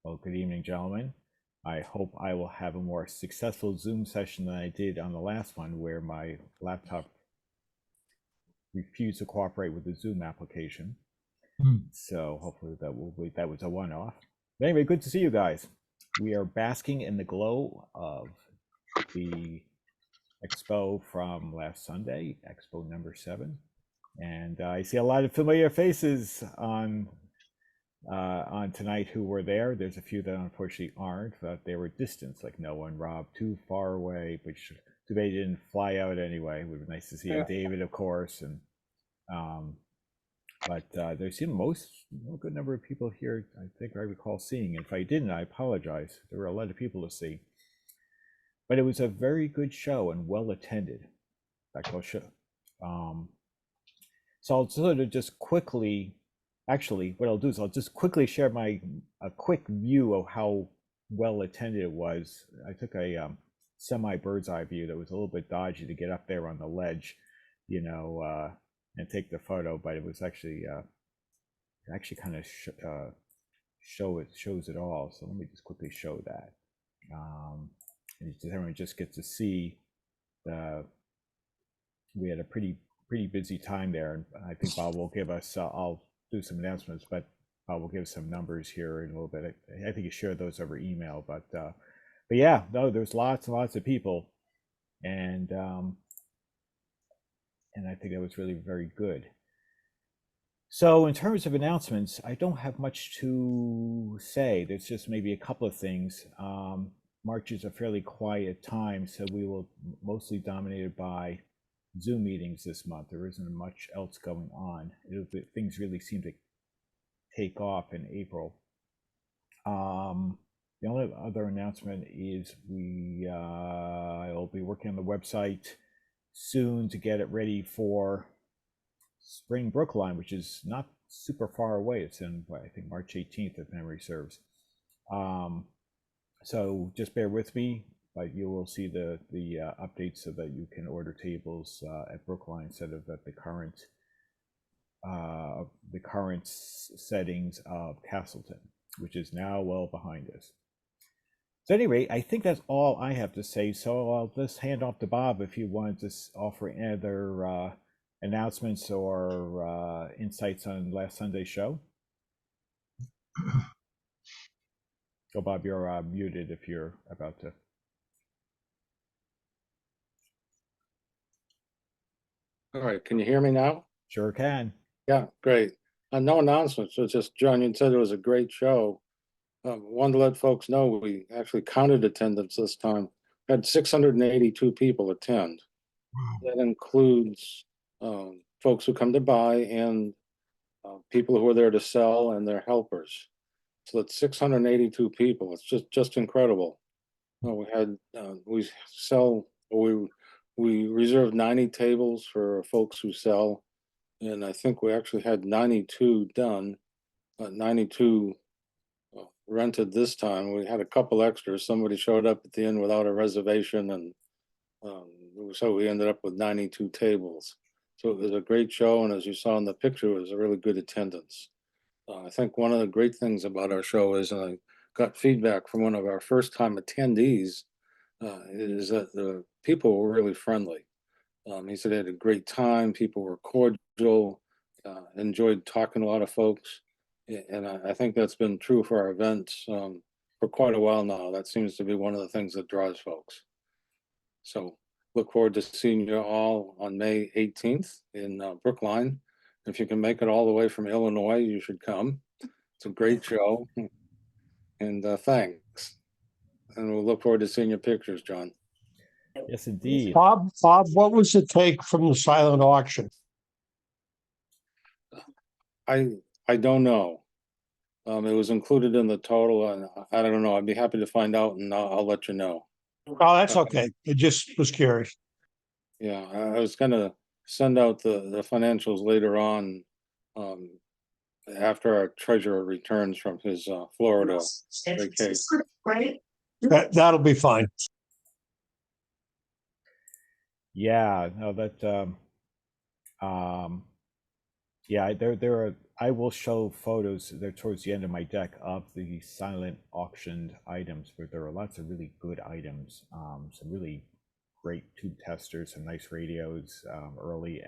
Well, good evening, gentlemen. I hope I will have a more successful Zoom session than I did on the last one, where my laptop refused to cooperate with the Zoom application. So hopefully that was a one-off. But anyway, good to see you guys. We are basking in the glow of the Expo from last Sunday, Expo number 7, and I see a lot of familiar faces on tonight who were there. There's a few that unfortunately aren't, but they were distanced, like Noah and Rob, too far away, which too bad they didn't fly out anyway. It would be nice to see David, of course, and but there seemed a good number of people here. I think I recall seeing. If I didn't, I apologize. There were a lot of people to see, but it was a very good show and well attended. In fact, I'll show. So I'll sort of just quickly. Actually, what I'll do is I'll just quickly share a quick view of how well attended it was. I took a semi bird's eye view that was a little bit dodgy to get up there on the ledge, and take the photo, but it was actually kind of shows it all. So let me just quickly show that. And everyone just gets to see we had a pretty busy time there, and I think Bob will give us. I'll do some announcements, but we'll give some numbers here in a little bit. I think you shared those over email, but yeah, no, there's lots and lots of people, and I think that was really very good. So in terms of announcements, I don't have much to say. There's just maybe a couple of things. March is a fairly quiet time, so we will mostly dominated by Zoom meetings this month. There isn't much else going on. Things really seem to take off in April. The only other announcement is I'll be working on the website soon to get it ready for Spring Brookline, which is not super far away. It's in, I think, March 18th, if memory serves. So just bear with me. But you will see the updates so that you can order tables at Brookline instead of at the current settings of Castleton, which is now well behind us. So at any rate, I think that's all I have to say. So I'll just hand off to Bob if you want to offer any other announcements or insights on last Sunday's show. So Bob, you're muted if you're about to. All right, can you hear me now? Sure can. Yeah, great. No announcements, so just John, you said it was a great show. Wanted to let folks know we actually counted attendance this time. Had 682 people attend. Wow. That includes folks who come to buy and people who are there to sell and their helpers. So that's 682 people. It's just incredible. We reserved 90 tables for folks who sell, and I think we actually had 92 done, 92 rented this time. We had a couple extras. Somebody showed up at the end without a reservation, and so we ended up with 92 tables. So it was a great show, and as you saw in the picture, it was a really good attendance. I think one of the great things about our show is, and I got feedback from one of our first-time attendees, is that the people were really friendly. He said they had a great time. People were cordial, enjoyed talking to a lot of folks. And I think that's been true for our events for quite a while now. That seems to be one of the things that draws folks. So look forward to seeing you all on May 18th in Brookline. If you can make it all the way from Illinois, you should come. It's a great show. And thanks. And we'll look forward to seeing your pictures, John. Yes, indeed. Bob, what was the take from the silent auction? I don't know. It was included in the total, and I don't know. I'd be happy to find out, and I'll let you know. Oh, that's okay. I just was curious. Yeah, I was going to send out the financials later on after our treasurer returns from his Florida vacation. That'll be fine. Yeah, no, that yeah, there are I will show photos there towards the end of my deck of the silent auctioned items, where there are lots of really good items, some really great tube testers, some nice radios, early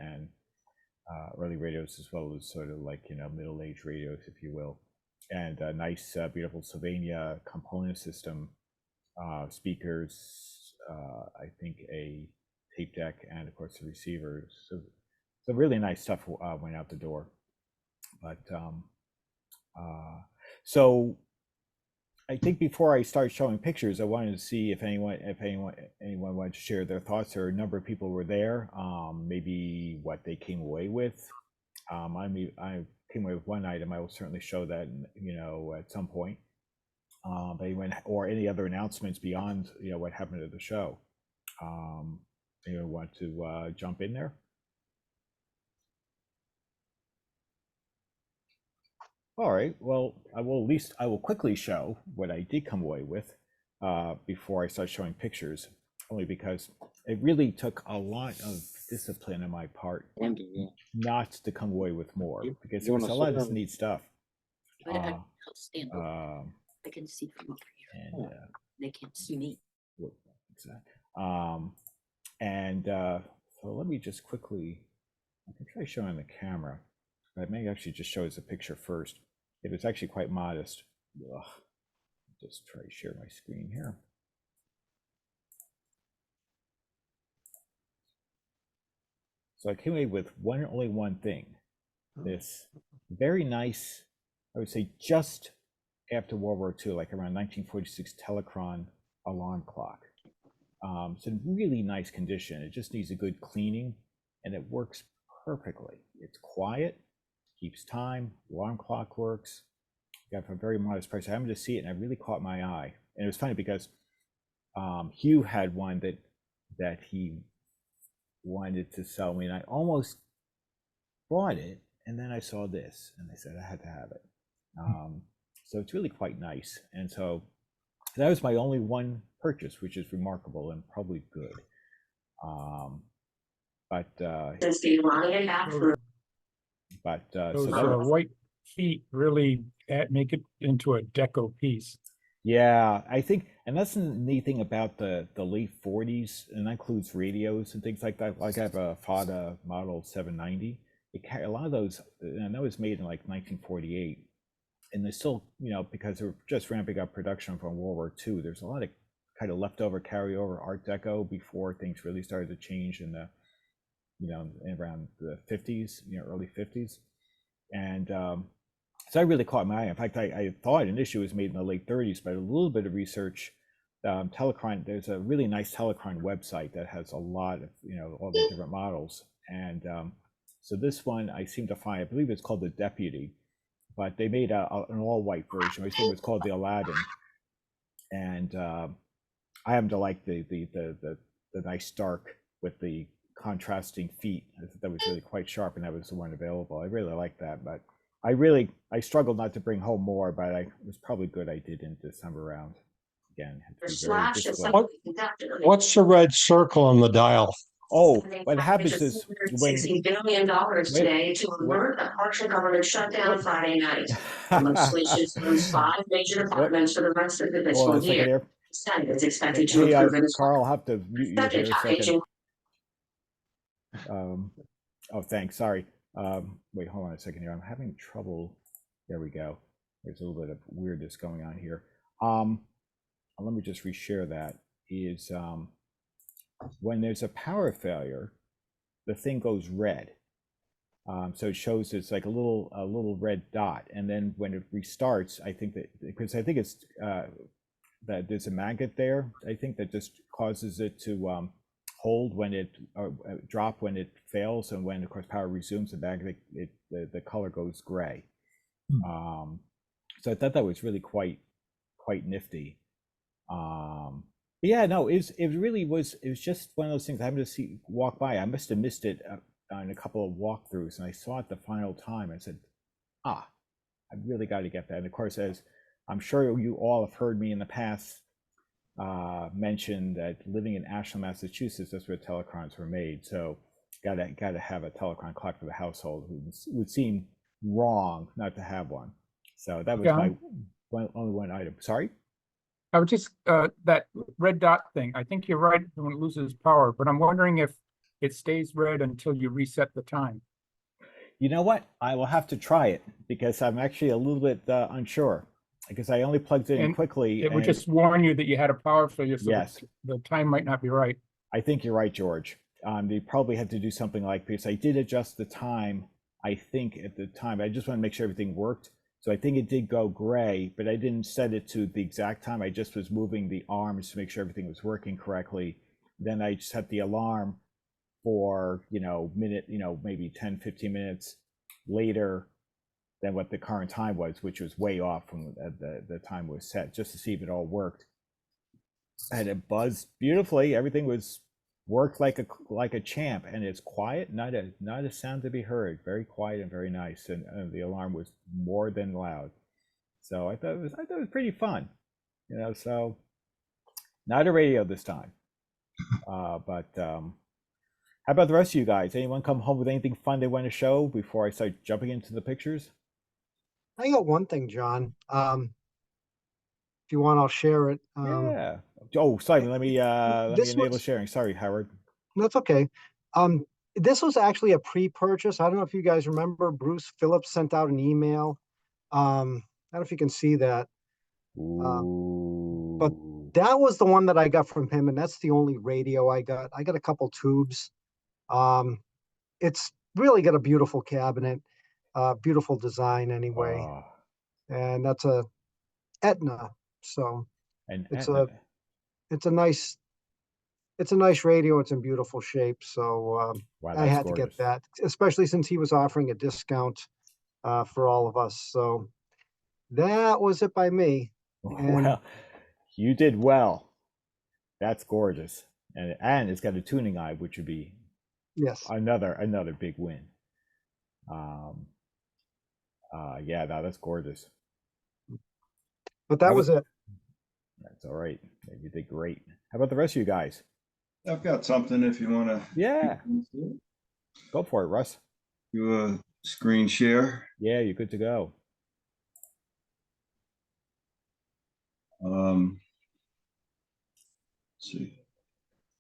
radios, as well as sort of like, middle-aged radios, if you will, and a nice, beautiful Sylvania component system, speakers, I think a tape deck, and of course the receivers. So really nice stuff went out the door. But so I think before I start showing pictures, I wanted to see if anyone wanted to share their thoughts. There are a number of people were there, maybe what they came away with. I came away with one item. I will certainly show that, at some point. But anyone, or any other announcements beyond, what happened at the show. Anyone want to jump in there? All right, well, I will quickly show what I did come away with before I start showing pictures, only because it really took a lot of discipline on my part not to come away with more, because there was a lot of this neat stuff. But I'll stand over. I can see from over here. And They can't see me. So let me just quickly, I can try showing the camera, but I may actually just show as a picture first. It was actually quite modest. Ugh. Just try to share my screen here. So I came away with only one thing. This very nice, I would say just after World War II, like around 1946 Telecron alarm clock. It's in really nice condition. It just needs a good cleaning, and it works perfectly. It's quiet, keeps time, alarm clock works. Got for a very modest price. I happened to see it, and it really caught my eye. And it was funny because Hugh had one that he wanted to sell me, and I almost bought it, and then I saw this, and I said I had to have it. So it's really quite nice, and so that was my only one purchase, which is remarkable and probably good. Those white feet really make it into a deco piece. Yeah, I think, and that's the neat thing about the late 40s, and that includes radios and things like that. Like I have a FADA model 790. A lot of those, and that was made in like 1948, and they're still, because they're just ramping up production from World War II. There's a lot of kind of leftover carryover Art Deco before things really started to change in the, around the 50s, early 50s, and so I really caught my eye. In fact, I thought initially it was made in the late 30s, but a little bit of research, Telecron, there's a really nice Telecron website that has a lot of, all the different models. And so this one I seem to find, I believe it's called the Deputy, but they made an all-white version. I think it's called the Aladdin. And I happen to like the nice dark with the contrasting feet. I thought that was really quite sharp, and that was the one available. I really like that, but I struggled not to bring home more, but it was probably good I did in December round. Again, What's the red circle on the dial? Oh, what happens is $60 billion today to avert a partial government shutdown Friday night. The legislation owns 5 major departments for the rest of the fiscal year. Senate is expected to approve it. Carl, I'll have to mute you here a second. Oh, thanks. Sorry. Wait, hold on a second here. I'm having trouble. There we go. There's a little bit of weirdness going on here. Let me just reshare that. Is when there's a power failure, the thing goes red. So it shows it's like a little red dot, and then when it restarts, I think that because I think it's that there's a magnet there. I think that just causes it to hold when it drop when it fails, and when of course power resumes, the magnet the color goes gray. So I thought that was really quite nifty. Yeah, no, it really was. It was just one of those things I happened to walk by. I must have missed it on a couple of walkthroughs, and I saw it the final time. I said, I really got to get that. And of course, as I'm sure you all have heard me in the past mention that living in Ashland, Massachusetts, that's where telecrons were made. So gotta have a telecron clock for the household. It would seem wrong not to have one. So that was John? my only one item. Sorry? I was just, that red dot thing, I think you're right when it loses power, but I'm wondering if it stays red until you reset the time. You know what? I will have to try it because I'm actually a little bit unsure because I only plugged it in And quickly. It would and just warn you that you had a power failure, so yes, the time might not be right. I think you're right, George. They probably had to do something like, because I did adjust the time, I think at the time. I just want to make sure everything worked. So I think it did go gray, but I didn't set it to the exact time. I just was moving the arms to make sure everything was working correctly. Then I set the alarm for, minute, maybe 10, 15 minutes later than what the current time was, which was way off from the time was set, just to see if it all worked. And it buzzed beautifully. Everything worked like a champ, and it's quiet, not a sound to be heard. Very quiet and very nice, and the alarm was more than loud. So I thought it was pretty fun, So not a radio this time, but how about the rest of you guys? Anyone come home with anything fun they want to show before I start jumping into the pictures? I got one thing, John. If you want, I'll share it. Yeah. Oh, sorry. Let me enable was- sharing. Sorry, Howard. That's okay. This was actually a pre-purchase. I don't know if you guys remember. Bruce Phillips sent out an email. I don't know if you can see that. But that was the one that I got from him, and that's the only radio I got. I got a couple tubes. It's really got a beautiful cabinet, beautiful design anyway. Oh. And that's a Etna. So And it's Etna. it's a nice radio. It's in beautiful shape. So Wow, I had gorgeous. to get that, especially since he was offering a discount for all of us. So that was it by me. And Well, you did well. That's gorgeous. And it's got a tuning eye, which would be yes, another big win. Yeah, no, that's gorgeous. but that was it. That's all right. You did great. How about the rest of you guys? I've got something if you want to. Yeah. Go for it, Russ. Do a screen share. Yeah, you're good to go. Let's see.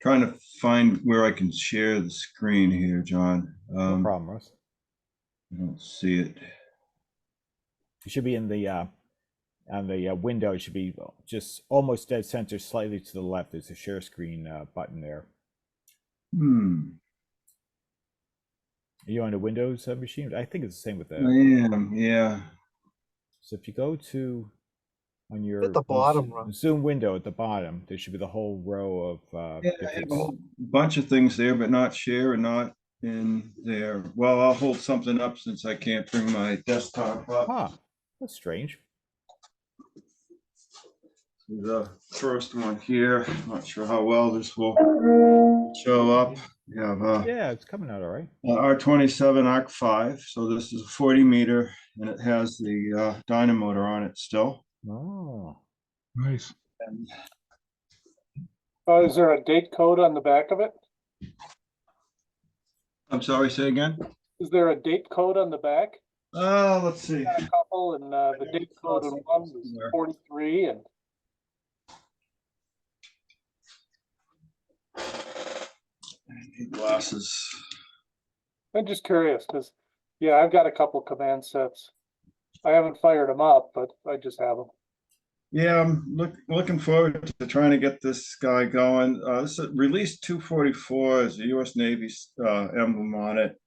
Trying to find where I can share the screen here, John. No problem, Russ. I don't see it. It should be in the on the window. It should be just almost dead center, slightly to the left. There's a share screen button there. Are you on a Windows machine? I think it's the same with that. I am, yeah. So if you go to on your At the bottom, Zoom window at the bottom, there should be the whole row of Yeah, I have a whole bunch of things there, but not share and not in there. Well, I'll hold something up since I can't bring my desktop up. Huh, that's strange. The first one here, not sure how well this will show up. You have Yeah, it's coming out all right. R27 Arc 5. So this is a 40 meter and it has the dynamotor on it still. Oh, nice. And Is there a date code on the back of it? I'm sorry, say again? Is there a date code on the back? Let's see. A couple, and the date code on one was 43, and I need glasses. I'm just curious because, yeah, I've got a couple command sets. I haven't fired them up, but I just have them. Yeah, I'm looking forward to trying to get this guy going. This is release 244 is the U.S. Navy emblem on it,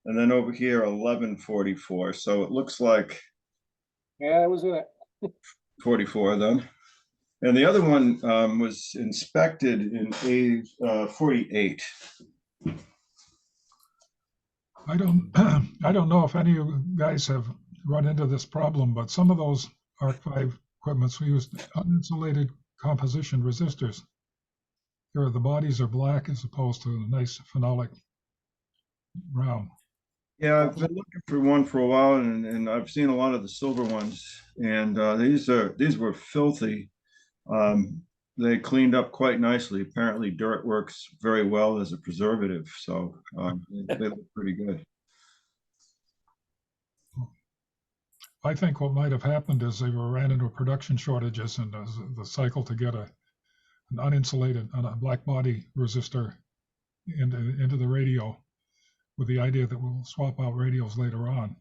and then over here 1144. So it looks like Yeah, it was in it. 44 then. And the other one was inspected in A48. I don't know if any of you guys have run into this problem, but some of those Arc 5 equipments we used uninsulated composition resistors. Here, the bodies are black as opposed to a nice phenolic brown. Yeah, I've been looking for one for a while, and I've seen a lot of the silver ones, and these were filthy. They cleaned up quite nicely. Apparently, dirt works very well as a preservative, so they look pretty good. I think what might have happened is they ran into production shortages, and the cycle to get an uninsulated a black body resistor into the radio, with the idea that we'll swap out radios later on.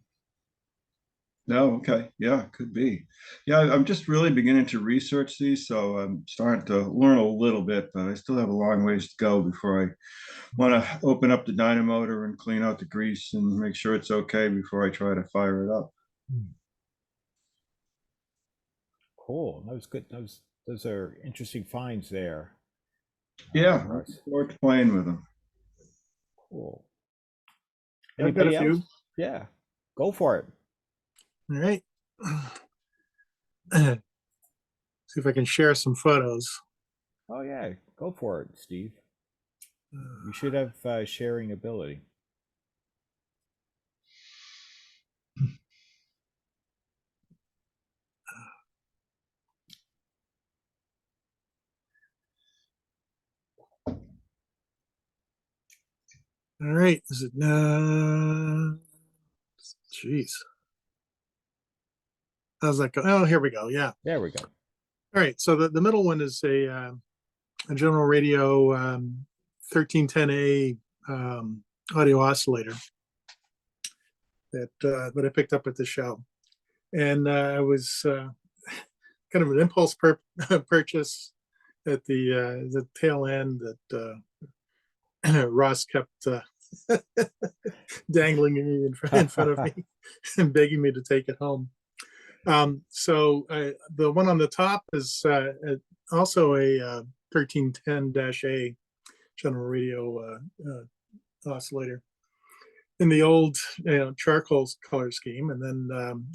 No, okay. Yeah, could be. Yeah, I'm just really beginning to research these, so I'm starting to learn a little bit, but I still have a long ways to go before I want to open up the dynamotor and clean out the grease and make sure it's okay before I try to fire it up. Cool. That was good. Those are interesting finds there. Yeah, for looking us. forward to playing with them. Cool. I've got a Anybody else? few. Yeah, go for it. All right. See if I can share some photos. Oh yeah, go for it, Steve. You should have sharing ability. All right. Is it jeez. How's that go? Oh, here we go. Yeah. There we go. All right. So the middle one is a General Radio 1310A audio oscillator that I picked up at the show, and I was kind of an impulse purchase at the tail end that Ross kept dangling me in front of me and begging me to take it home. So the one on the top is also a 1310-A General Radio oscillator in the old charcoal color scheme, and then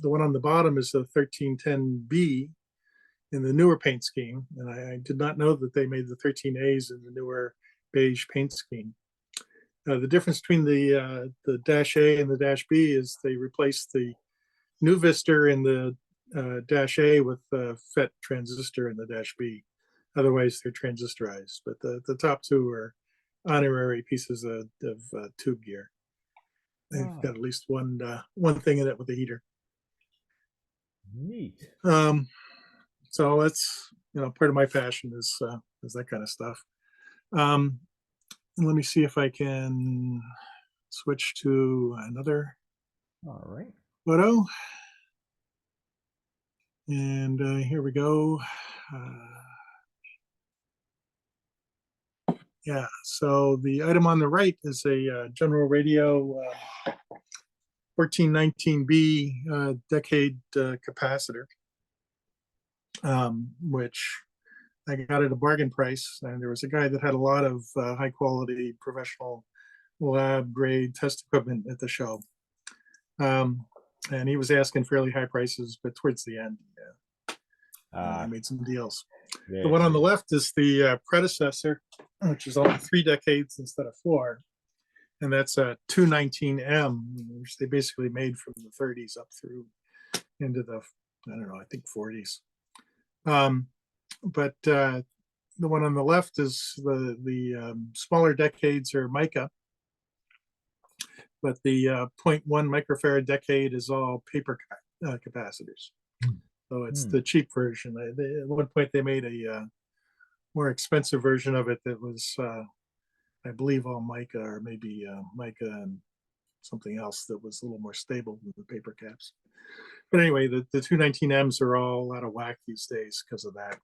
the one on the bottom is the 1310B in the newer paint scheme. And I did not know that they made the 13As in the newer beige paint scheme. The difference between the dash A and the dash B is they replaced the new Vistor in the dash A with the FET transistor in the dash B. Otherwise, they're transistorized. But the top two are honorary pieces of tube gear. They've got at least one thing in it with a heater. Neat. So that's part of my passion is that kind of stuff. And let me see if I can switch to another All right. photo. And here we go. Yeah, so the item on the right is a General Radio 1419B decade capacitor, which I got at a bargain price. And there was a guy that had a lot of high quality professional lab grade test equipment at the show. And he was asking fairly high prices, but towards the end, I made some deals. The one on the left is the predecessor, which is only 3 decades instead of 4. And that's a 219M, which they basically made from the 30s up through into the, I think 40s. But the one on the left is the smaller decades are mica, but the 0.1 microfarad decade is all paper capacitors. So it's the cheap version. At one point they made a more expensive version of it that was, I believe, all mica, or maybe mica and something else that was a little more stable than the paper caps. But anyway, the 219Ms are all out of whack these days because of that.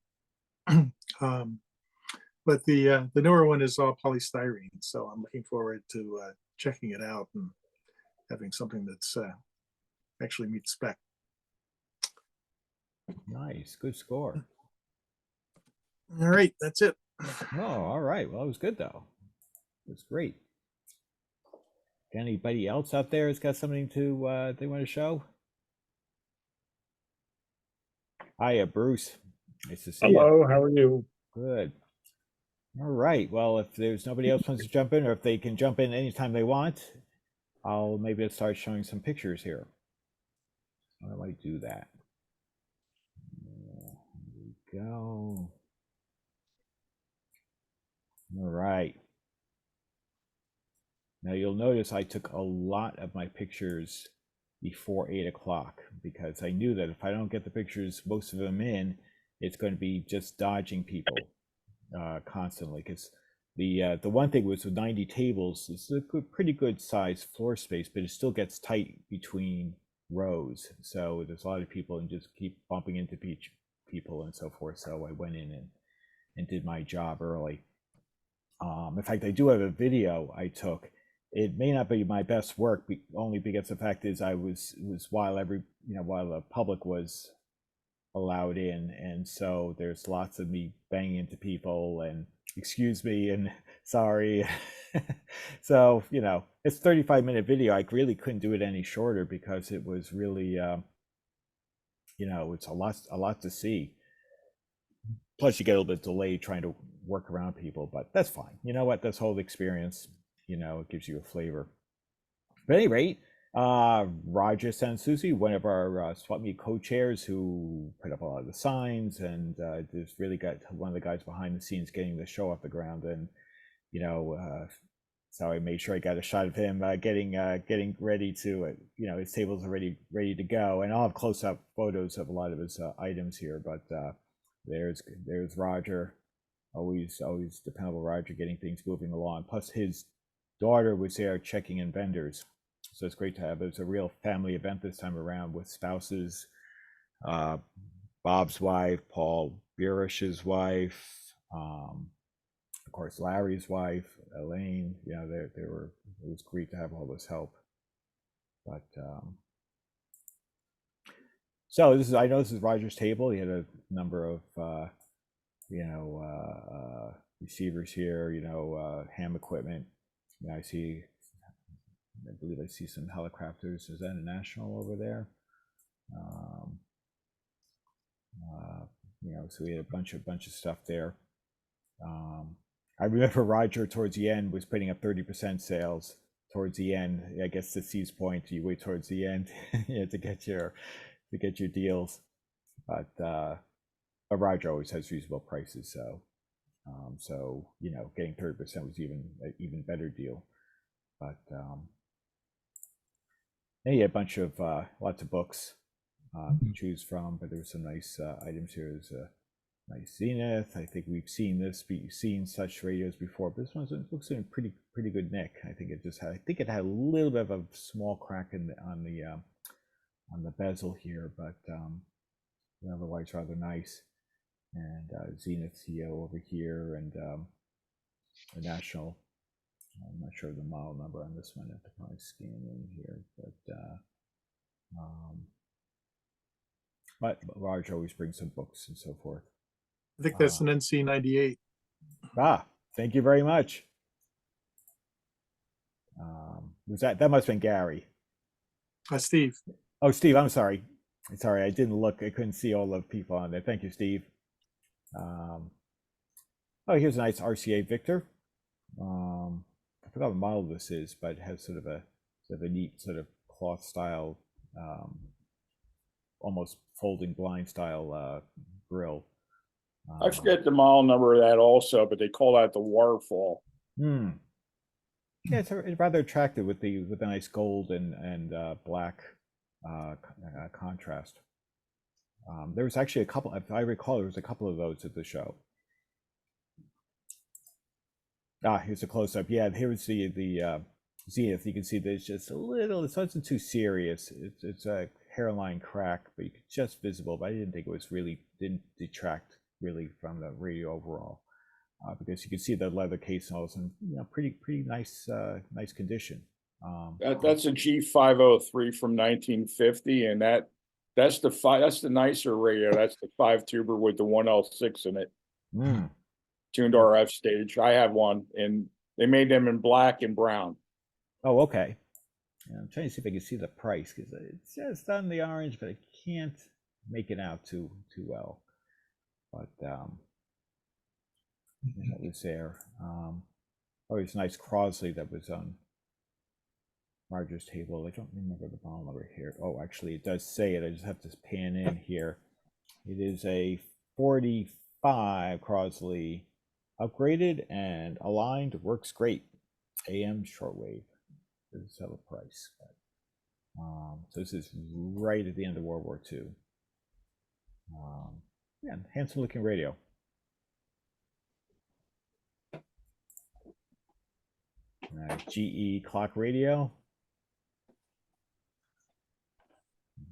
But the newer one is all polystyrene, so I'm looking forward to checking it out and having something that's actually meets spec. Nice, good score. All right, that's it. Oh, all right. Well, it was good though. It was great. Anybody else out there has got something to they want to show? Hiya, Bruce. Nice to see you. Hello, how are you? Good. All right. Well, if there's nobody else wants to jump in, or if they can jump in anytime they want, I'll maybe start showing some pictures here. How do I do that? Here we go. All right. Now you'll notice I took a lot of my pictures before 8 o'clock, because I knew that if I don't get the pictures, most of them in, it's going to be just dodging people constantly. Because the one thing was with 90 tables, it's a pretty good size floor space, but it still gets tight between rows. So there's a lot of people and just keep bumping into people and so forth. So I went in and did my job early. In fact, I do have a video I took. It may not be my best work, only because the fact is it was while while the public was allowed in, and so there's lots of me banging into people and excuse me and sorry. So it's 35-minute video. I really couldn't do it any shorter because it was really it's a lot to see. Plus you get a little bit delayed trying to work around people, but that's fine. You know what? This whole experience, it gives you a flavor. But at any rate, Roger Sansusi, one of our Swap Meet co-chairs who put up a lot of the signs and just really got one of the guys behind the scenes getting the show off the ground. And, so I made sure I got a shot of him getting ready to, his table's already ready to go. And I'll have close-up photos of a lot of his items here, but there's Roger, always dependable Roger, getting things moving along. Plus his daughter was there checking in vendors, so it's great to have. It was a real family event this time around with spouses, Bob's wife, Paul Burish's wife, of course Larry's wife, Elaine. It was great to have all this help. But so I know this is Roger's table. He had a number of receivers here, ham equipment. I believe I see some helicopters. Is that a National over there? So we had a bunch of stuff there. I remember Roger towards the end was putting up 30% sales towards the end. I guess to Steve's point, you wait towards the end to get your deals. But Roger always has reasonable prices, so getting 30% was even better deal. But he had a bunch of lots of books to choose from, but there were some nice items here. There's a nice Zenith. I think we've seen such radios before, but this one looks in pretty good nick. I think it had a little bit of a small crack on the bezel here, but otherwise rather nice. And Zenith CO over here, and a National. I'm not sure of the model number on this one. I have to probably scan in here, but Roger always brings some books and so forth. I think that's an NC98. Thank you very much. Was that must have been Gary? Steve. Oh, Steve, I'm sorry. I didn't look. I couldn't see all the people on there. Thank you, Steve. Here's a nice RCA Victor. I forgot what model this is, but it has sort of a neat sort of cloth style, almost folding blind style grill. I forget the model number of that also, but they call that the waterfall. Yeah, it's rather attractive with the nice gold and black contrast. There was actually a couple, if I recall, there was a couple of those at the show. Here's a close-up. Yeah, here's the Zenith. You can see there's just a little, it wasn't too serious. It's a hairline crack, but just visible. But I didn't think it didn't detract really from the radio overall, because you can see the leather case and all this, and pretty nice condition. That's a G503 from 1950, and that's the nicer radio. That's the 5-tuber with the 1L6 in it. Tuned RF stage. I have one, and they made them in black and brown. Oh, okay. Yeah, I'm trying to see if I can see the price, because it's just on the orange, but I can't make it out too well. But that was there. It's a nice Crosley that was on Roger's table. I don't remember the model number here. Oh, actually, it does say it. I just have to pan in here. It is a 45 Crosley, upgraded and aligned, works great. AM shortwave. Doesn't sell a price. So this is right at the end of World War II. Yeah, handsome looking radio. GE clock radio.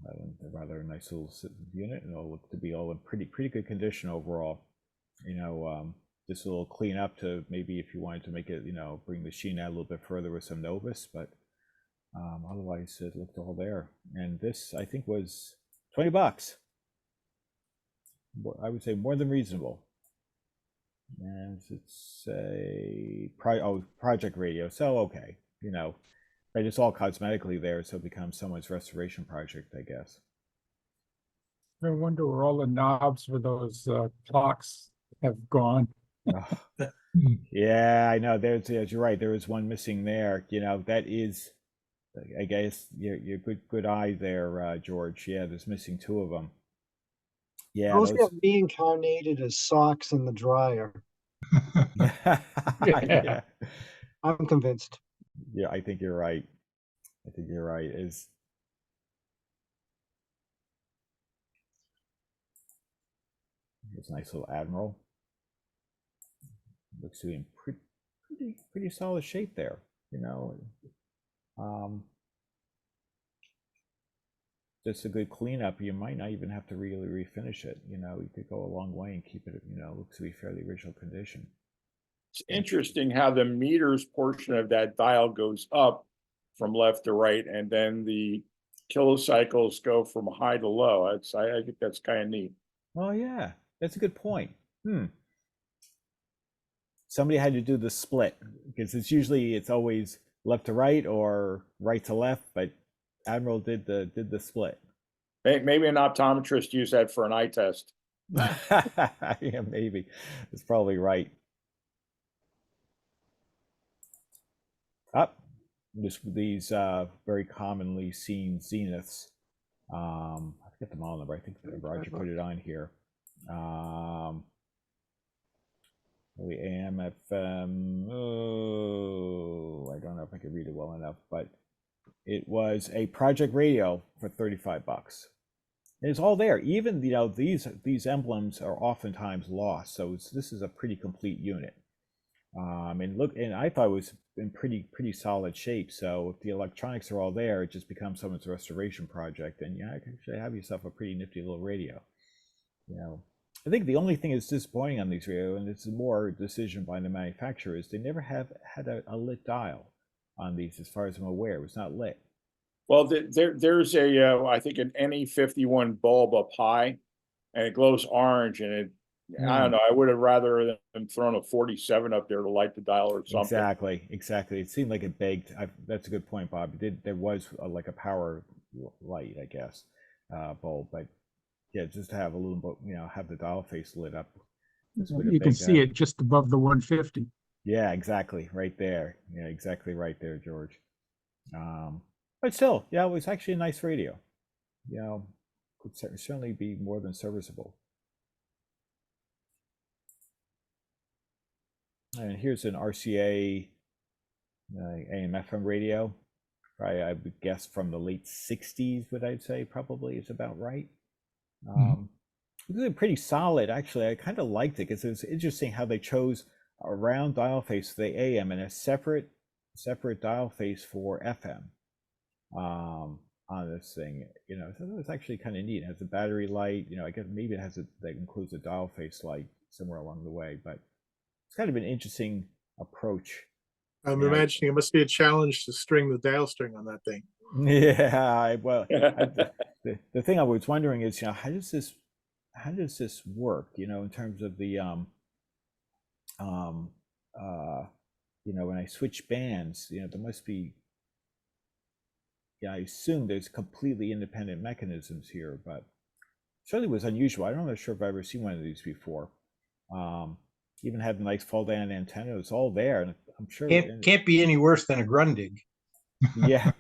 A rather nice little unit, and it'll look to be all in pretty good condition overall. You know, just a little clean up to maybe if you wanted to make it, you know, bring the sheen out a little bit further with some Novus, but otherwise it looked all there. And this I think was $20. I would say more than reasonable. And it's a project radio, so okay, you know, but it's all cosmetically there, so it becomes someone's restoration project, I guess. I wonder where all the knobs for those clocks have gone. Oh. Yeah, I know. You're right. There is one missing there. You know, that is, I guess, your good eye there, George. Yeah, there's missing two of them. Yeah, Those get reincarnated as socks in the dryer. Yeah. I'm convinced. Yeah, I think you're right. I think you're right. Is this nice little Admiral? Looks to be in pretty solid shape there. You know, just a good cleanup. You might not even have to really refinish it. You know, you could go a long way and keep it, you know, looks to be fairly original condition. It's interesting how the meters portion of that dial goes up from left to right, and then the kilocycles go from high to low. I think that's kind of neat. Oh yeah, that's a good point. Somebody had to do the split, because it's always left to right or right to left, but Admiral did the split. Maybe an optometrist used that for an eye test. Yeah, maybe. It's probably right. Up, these very commonly seen zeniths. I forget the model number. I think Roger put it on here. The AM, FM. Oh, I don't know if I can read it well enough, but it was a project radio for $35. And it's all there. Even, you know, these emblems are oftentimes lost, so this is a pretty complete unit. And I thought it was in pretty solid shape. So if the electronics are all there, it just becomes someone's restoration project, and yeah, you can actually have yourself a pretty nifty little radio. You know, I think the only thing that's disappointing on these radio, and it's more decision by the manufacturer, is they never have had a lit dial on these, as far as I'm aware. It was not lit. Well, there's I think an NE51 bulb up high, and it glows orange, and it. I don't know. I would have rather than thrown a 47 up there to light the dial or something. Exactly. It seemed like it begged. That's a good point, Bob. There was like a power light, I guess, bulb, but yeah, just to have a little bit, you know, have the dial face lit up. You can see it just above the 150. Yeah, exactly, right there. Yeah, exactly right there, George. But still, yeah, it was actually a nice radio. You know, could certainly be more than serviceable. And here's an RCA AM/FM radio. I would guess from the late 60s, what I'd say probably is about right. It was pretty solid, actually. I kind of liked it because it was interesting how they chose a round dial face for the AM and a separate dial face for FM on this thing. You know, so it was actually kind of neat. It has a battery light. You know, I guess maybe that includes a dial face light somewhere along the way, but it's kind of an interesting approach. I'm imagining it must be a challenge to string the dial string on that thing. Yeah, well, the thing I was wondering is, you know, how does this work? You know, in terms of the you know, when I switch bands, you know, there must be. Yeah, I assume there's completely independent mechanisms here, but certainly was unusual. I'm not sure if I've ever seen one of these before. Even had a nice fall down antenna. It's all there, and I'm sure can't be any worse than a Grundig. Yeah,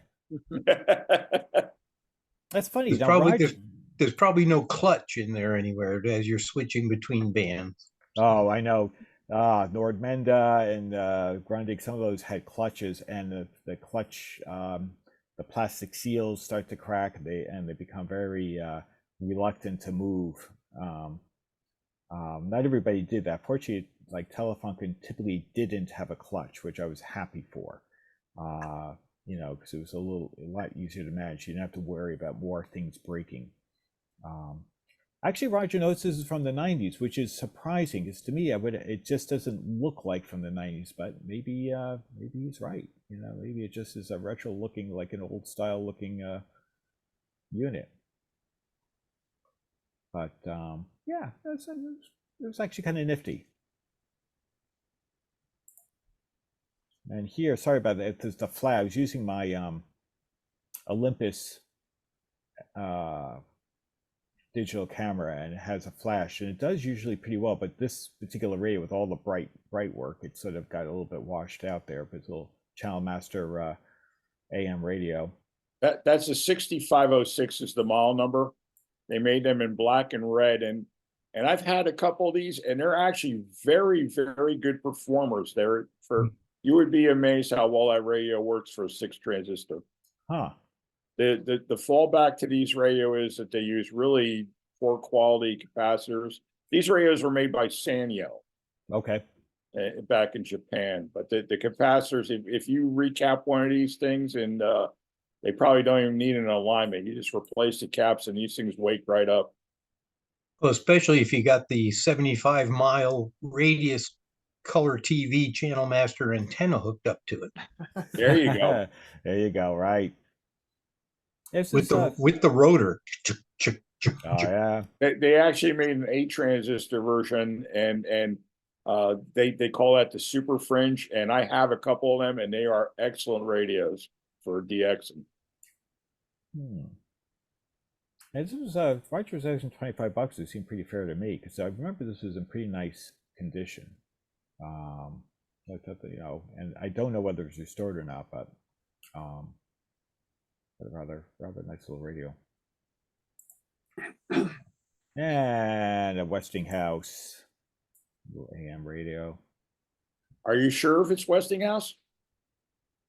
that's funny. There's probably no clutch in there anywhere as you're switching between bands. Oh, I know. Nordmenda and Grundig, some of those had clutches, and the clutch the plastic seals start to crack, they become very reluctant to move. Not everybody did that. Fortunately, like Telefunken typically didn't have a clutch, which I was happy for. You know, because it was a lot easier to manage. You didn't have to worry about more things breaking. Actually, Roger notes this is from the 90s, which is surprising. Because to me, it just doesn't look like from the 90s. But maybe he's right. You know, maybe it just is a retro looking, like an old style looking unit. But yeah, it was actually kind of nifty. And here, sorry about that. There's the flash. I was using my Olympus digital camera, and it has a flash, and it does usually pretty well. But this particular radio, with all the bright work, it sort of got a little bit washed out there. But it's a little Channel Master AM radio. That's a 6506 is the model number. They made them in black and red, and I've had a couple of these, and they're actually very, very good performers. You would be amazed how well that radio works for a 6 transistor. Huh. The fallback to these radio is that they use really poor quality capacitors. These radios were made by Sanyo. Okay. Back in Japan, but the capacitors, if you recap one of these things, and they probably don't even need an alignment. You just replace the caps, and these things wake right up. Well, especially if you got the 75-mile radius color TV Channel Master antenna hooked up to it. There you go. There you go. Right. With the rotor. Oh yeah. They actually made an 8 transistor version, and they call that the Super Fringe, and I have a couple of them, and they are excellent radios for DXing. And this was Roger was asking $25. It seemed pretty fair to me, because I remember this was in pretty nice condition. I thought that, you know, and I don't know whether it was restored or not, but a rather nice little radio. And a Westinghouse little AM radio. Are you sure if it's Westinghouse?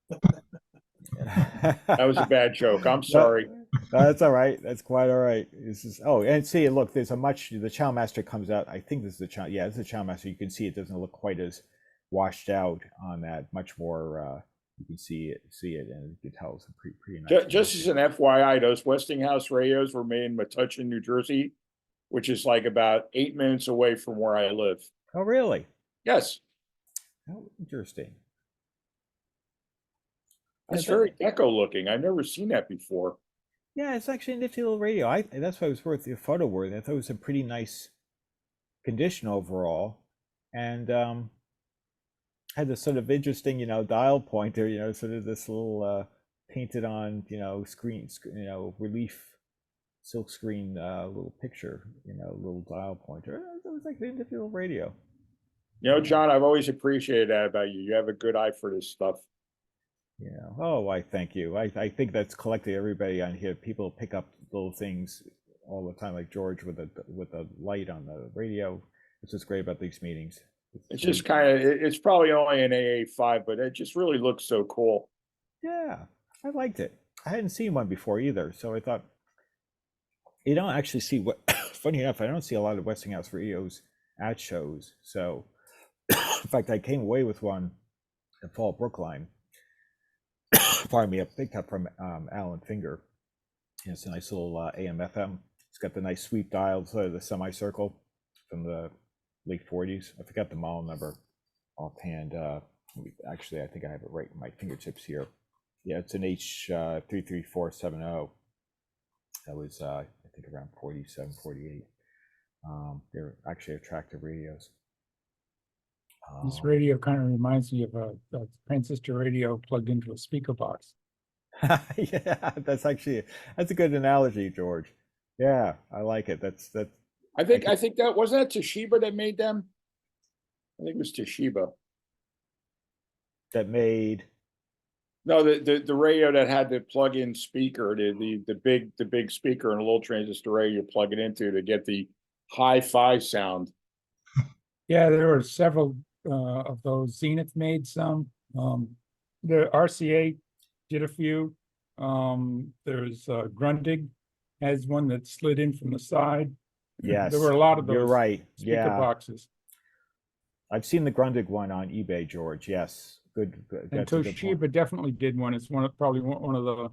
That was a bad joke. I'm sorry. No, that's all right. That's quite all right. This is and see, look, there's the Channel Master comes out. I think this is the Channel. Yeah, this is the Channel Master. You can see it doesn't look quite as washed out on that. Much more. You can see it, and you can tell it's a pretty nice. Just as an FYI, those Westinghouse radios were made in Metuchen, New Jersey, which is like about 8 minutes away from where I live. Oh, really? Yes. How interesting. That's very deco looking. I've never seen that before. Yeah, it's actually a nifty little radio. That's why it was worth the photo worthy. I thought it was in pretty nice condition overall, and had this sort of interesting, you know, dial pointer, you know, sort of this little painted on, you know, screen, you know, relief silk screen little picture, you know, little dial pointer. It was like a nifty little radio. You know, John, I've always appreciated that about you. You have a good eye for this stuff. Yeah. Oh, I thank you. I think that's collectively everybody on here. People pick up little things all the time, like George with a light on the radio. It's just great about these meetings. It's just kind of, it's probably only an AA5, but it just really looks so cool. Yeah, I liked it. I hadn't seen one before either, so I thought, you don't actually see what, funny enough, I don't see a lot of Westinghouse radios at shows. So, in fact, I came away with one at Fall Brookline. Pardon me, I picked up from Alan Finger. It's a nice little AM/FM. It's got the nice sweep dial, sort of the semicircle from the late 40s. I forgot the model number offhand. Actually, I think I have it right in my fingertips here. Yeah, it's an H33470. That was, I think, around 47, 48. They're actually attractive radios. This radio kind of reminds me of a transistor radio plugged into a speaker box. Yeah, that's a good analogy, George. Yeah, I like it. I think that wasn't that Toshiba that made them. I think it was Toshiba that made. No, the radio that had the plug-in speaker, the big speaker and a little transistor radio you plug it into to get the hi-fi sound. Yeah, there were several of those. Zenith made some. The RCA did a few. There's Grundig has one that slid in from the side. Yes, There were a lot of you're those right. speaker Yeah, boxes. I've seen the Grundig one on eBay, George. Yes, good. And That's a good point. Toshiba definitely did one. It's probably one of the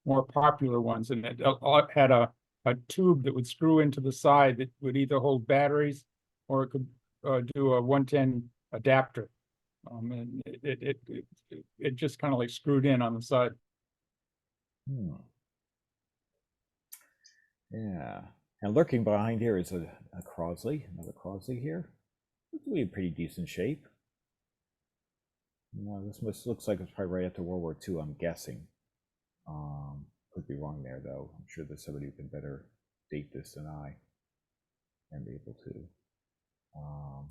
more popular ones, and it had a tube that would screw into the side that would either hold batteries or it could do a 110 adapter. And it just kind of like screwed in on the side. Yeah, and lurking behind here is a Crosley, another Crosley here. Looks to be in pretty decent shape. No, this looks like it's probably right after World War II, I'm guessing. Could be wrong there, though. I'm sure there's somebody who can better date this than I am able to.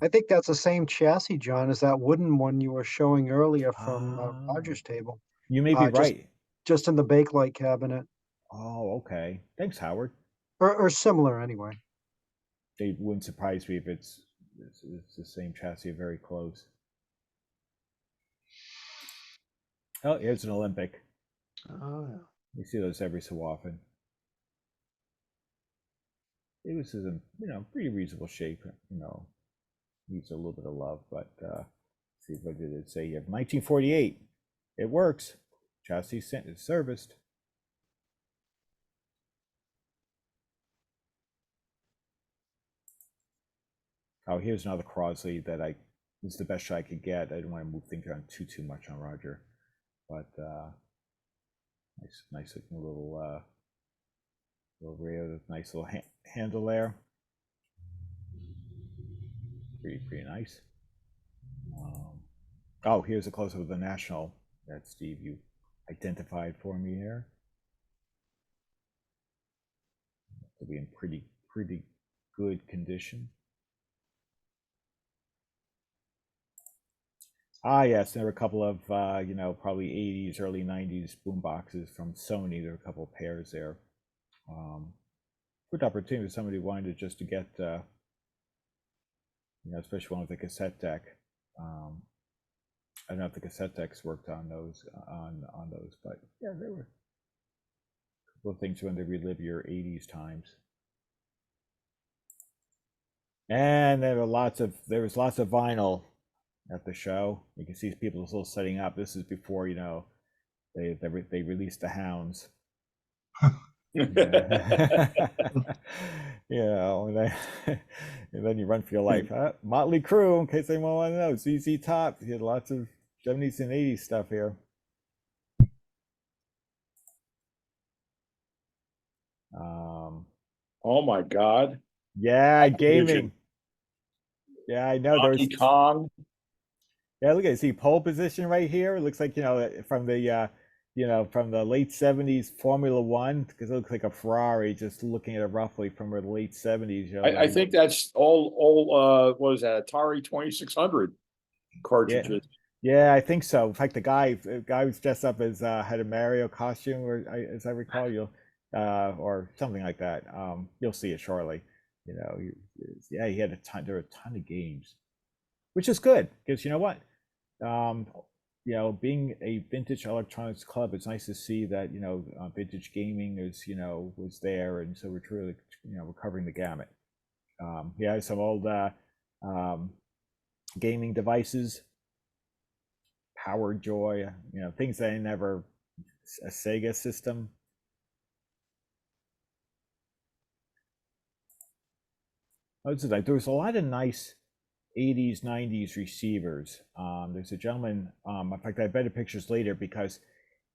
I think that's the same chassis, John, as that wooden one you were showing earlier from Roger's table. You may be right. Just in the bakelite cabinet. Oh, okay. Thanks, Howard. Or similar, anyway. It wouldn't surprise me if it's the same chassis, very close. Oh, here's an Olympic. Oh, yeah. You see those every so often. It was in, pretty reasonable shape. Needs a little bit of love, but see what did it say here? 1948. It works. Chassis is serviced. Oh, here's another Crosley that this is the best shot I could get. I didn't want to move things around too much on Roger, but nice looking little radio, nice little handle there. Pretty nice. Oh, here's a close-up of the National that Steve, you identified for me here. To be in pretty good condition. Ah, yes, there were a couple of probably 80s, early 90s boom boxes from Sony. There were a couple of pairs there. Good opportunity for somebody who wanted just to get, especially one with a cassette deck. I don't know if the cassette decks worked on those, but yeah, there were a couple of things when they relive your 80s times. And there was lots of vinyl at the show. You can see people still setting up. This is before they released the Hounds. And then you run for your life. Motley Crue, in case anyone want to know. ZZ Top. You had lots of 70s and 80s stuff here. Oh my God. Yeah, gaming. Yeah, I know. Donkey Kong. Yeah, look at it. See pole position right here. It looks like from the from the late 70s Formula One, because it looks like a Ferrari. Just looking at it roughly from the late 70s. I think that's all. What was that? Atari 2600 cartridges. Yeah, I think so. In fact, the guy was dressed up as had a Mario costume, or as I recall, or something like that. You'll see it shortly. He had there were a ton of games, which is good because you know what, being a vintage electronics club, it's nice to see that vintage gaming was there, and so we're truly we're covering the gamut. Some old gaming devices, Power Joy, things that I never, a Sega system. There was a lot of nice 80s, 90s receivers. There's a gentleman, in fact, I better pictures later because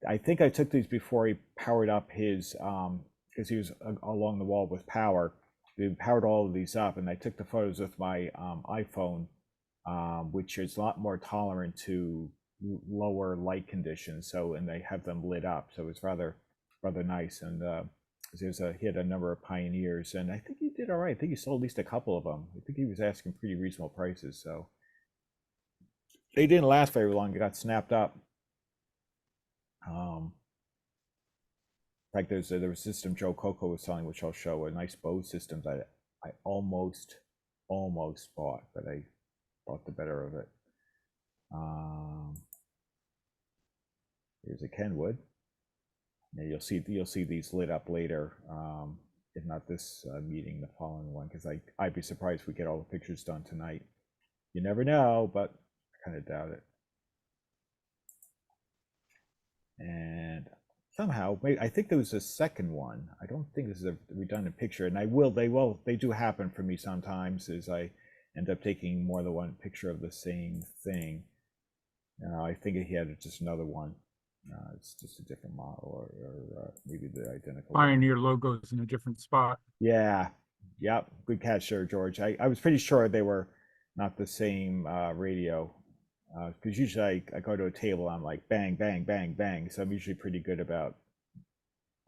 I think I took these before he powered up his, because he was along the wall with power. We powered all of these up, and I took the photos with my iPhone, which is a lot more tolerant to lower light conditions. And they have them lit up, so it's rather nice. And he had a number of Pioneers, and I think he did all right. I think he sold at least a couple of them. I think he was asking pretty reasonable prices, so they didn't last very long. They got snapped up. In fact, there was a system Joe Coco was selling, which I'll show, a nice Bose system that I almost bought, but I thought the better of it. Here's a Kenwood. Yeah, you'll see these lit up later. If not this meeting, the following one, because I'd be surprised if we get all the pictures done tonight. You never know, but I kind of doubt it. And somehow, I think there was a second one. I don't think this is a redundant picture, and they do happen for me sometimes, is I end up taking more than one picture of the same thing. I think he had just another one. It's just a different model, or maybe the identical Pioneer logos in a different spot. Yeah. Yep. Good catch there, George. I was pretty sure they were not the same radio. Because usually I go to a table, I'm like bang, bang, bang, bang. So I'm usually pretty good about,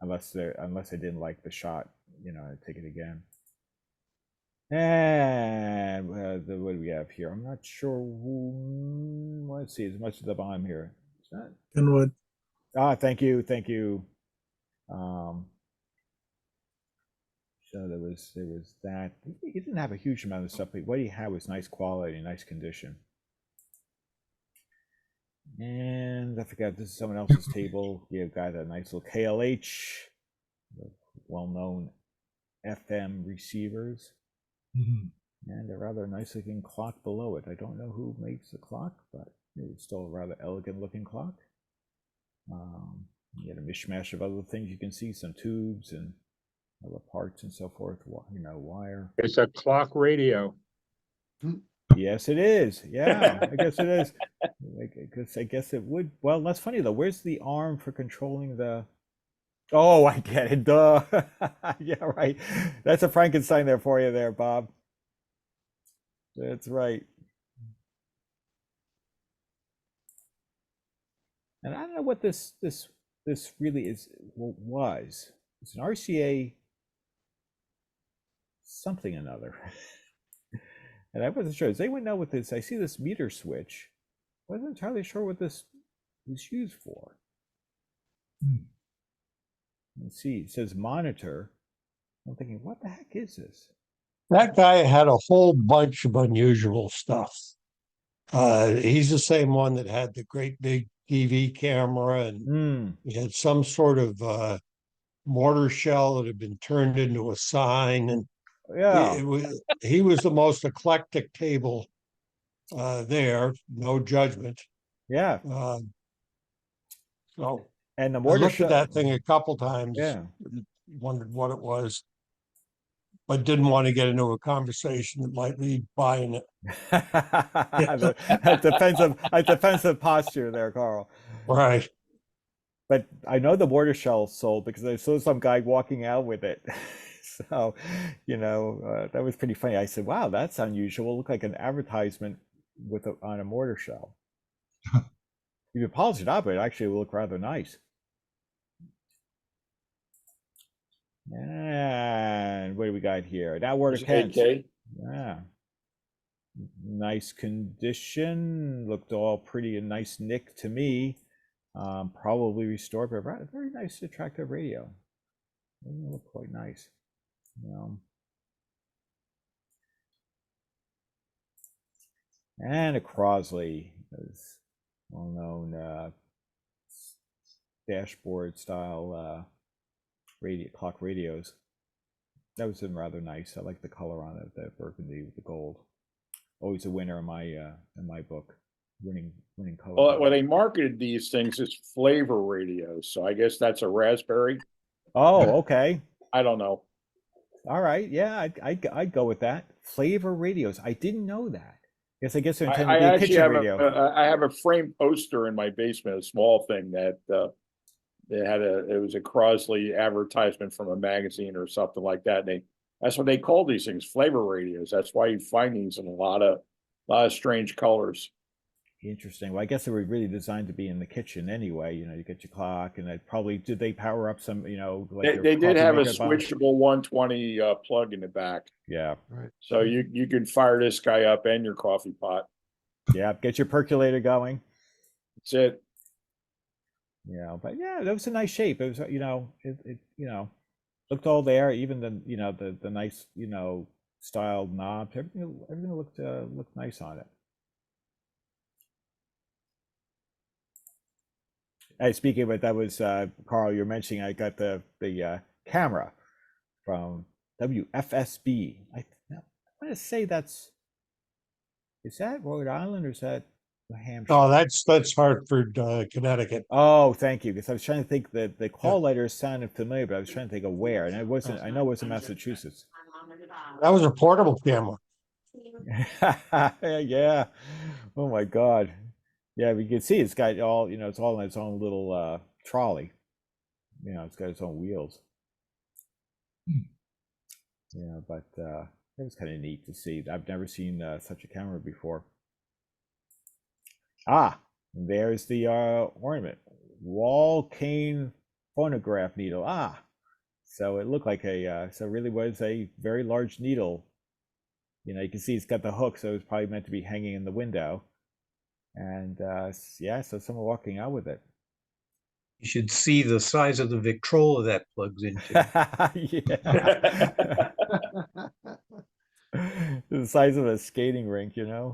unless I didn't like the shot, I take it again. And what do we have here? I'm not sure. Let's see. As much at the bottom here. Is that? Kenwood. Thank you. So there was that. He didn't have a huge amount of stuff, but what he had was nice quality, nice condition. And I forgot, this is someone else's table. You've got a nice little KLH, well-known FM receivers. And a rather nice looking clock below it. I don't know who makes the clock, but it's still a rather elegant looking clock. You get a mishmash of other things. You can see some tubes and other parts and so forth, wire. It's a clock radio. Yes, it is. Yeah, I guess it is. I guess it would. Well, that's funny though. Where's the arm for controlling the? Oh, I get it. Duh. Yeah, right. That's a Frankenstein there for you, there, Bob. That's right. And I don't know what this really is. Was it's an RCA something another. And I wasn't sure. Does anyone know what this? I see this meter switch. I wasn't entirely sure what this is used for. Let's see. It says monitor. I'm thinking, what the heck is this? That guy had a whole bunch of unusual stuff. He's the same one that had the great big TV camera, and he had some sort of mortar shell that had been turned into a sign. And yeah, he was the most eclectic table there, no judgment. Yeah. So and the I mortar looked at that thing a couple times. Yeah. Wondered what it was, but didn't want to get into a conversation that might lead buying it. a defensive posture there, Carl. Right. But I know the mortar shell sold because I saw some guy walking out with it. So, that was pretty funny. I said, wow, that's unusual. It looked like an advertisement on a mortar shell. If you polish it up, it actually will look rather nice. And what do we got here? That word of Kent. Yeah. Nice condition. Looked all pretty and nice nick to me. Probably restored, but very nice, attractive radio. It looked quite nice. And a Crosley, well-known dashboard style clock radios. That was rather nice. I like the color on it, that burgundy with the gold. Always a winner in my book. Winning color. Well, they marketed these things as flavor radios, so I guess that's a raspberry. Oh, okay. I don't know. All right, yeah, I'd go with that. Flavor radios. I didn't know that. I guess they're intended to be a kitchen radio. I have a framed poster in my basement, a small thing that it was a Crosley advertisement from a magazine or something like that. That's what they call these things, flavor radios. That's why you find these in a lot of strange colors. Interesting. Well, I guess they were really designed to be in the kitchen anyway. You get your clock, and did they power up some? Like they did have a switchable 120 plug in the back. Yeah. Right. So you can fire this guy up and your coffee pot. Yeah, get your percolator going. That's it. Yeah, but yeah, that was a nice shape. It was, it looked all there. Even the nice, styled knobs. Everything looked nice on it. Hey, speaking of it, that was Carl. You're mentioning I got the camera from WFSB. I want to say is that Rhode Island or is that New Hampshire? Oh, that's Hartford, Connecticut. Oh, thank you. Because I was trying to think that the call letters sounded familiar, but I was trying to think of where, and I know it wasn't Massachusetts. That was a portable camera. Yeah. Oh my God. Yeah, we can see it's got all, it's all in its own little trolley. It's got its own wheels. Yeah, but it was kind of neat to see. I've never seen such a camera before. Ah, there's the ornament. Wall cane phonograph needle. Ah, so it looked like so it really was a very large needle. You can see it's got the hook, so it's probably meant to be hanging in the window. And yeah, so someone walking out with it. You should see the size of the Victrola that plugs into. Yeah. The size of a skating rink, Yeah,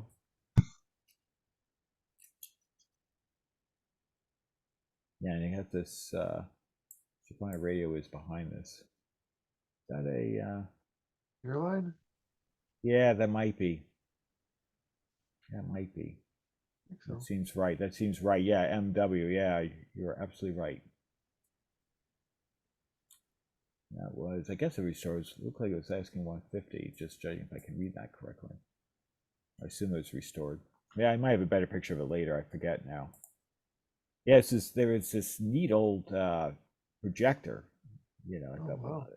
and you have this my radio is behind this. Is that a airline? Yeah, that might be. That might be. So. That seems right. That seems right. Yeah, MW. Yeah, you're absolutely right. That was, I guess it restores. Looked like it was asking 150. Just judging if I can read that correctly. I assume it was restored. Yeah, I might have a better picture of it later. I forget now. Yeah, there was this neat old projector. Wow.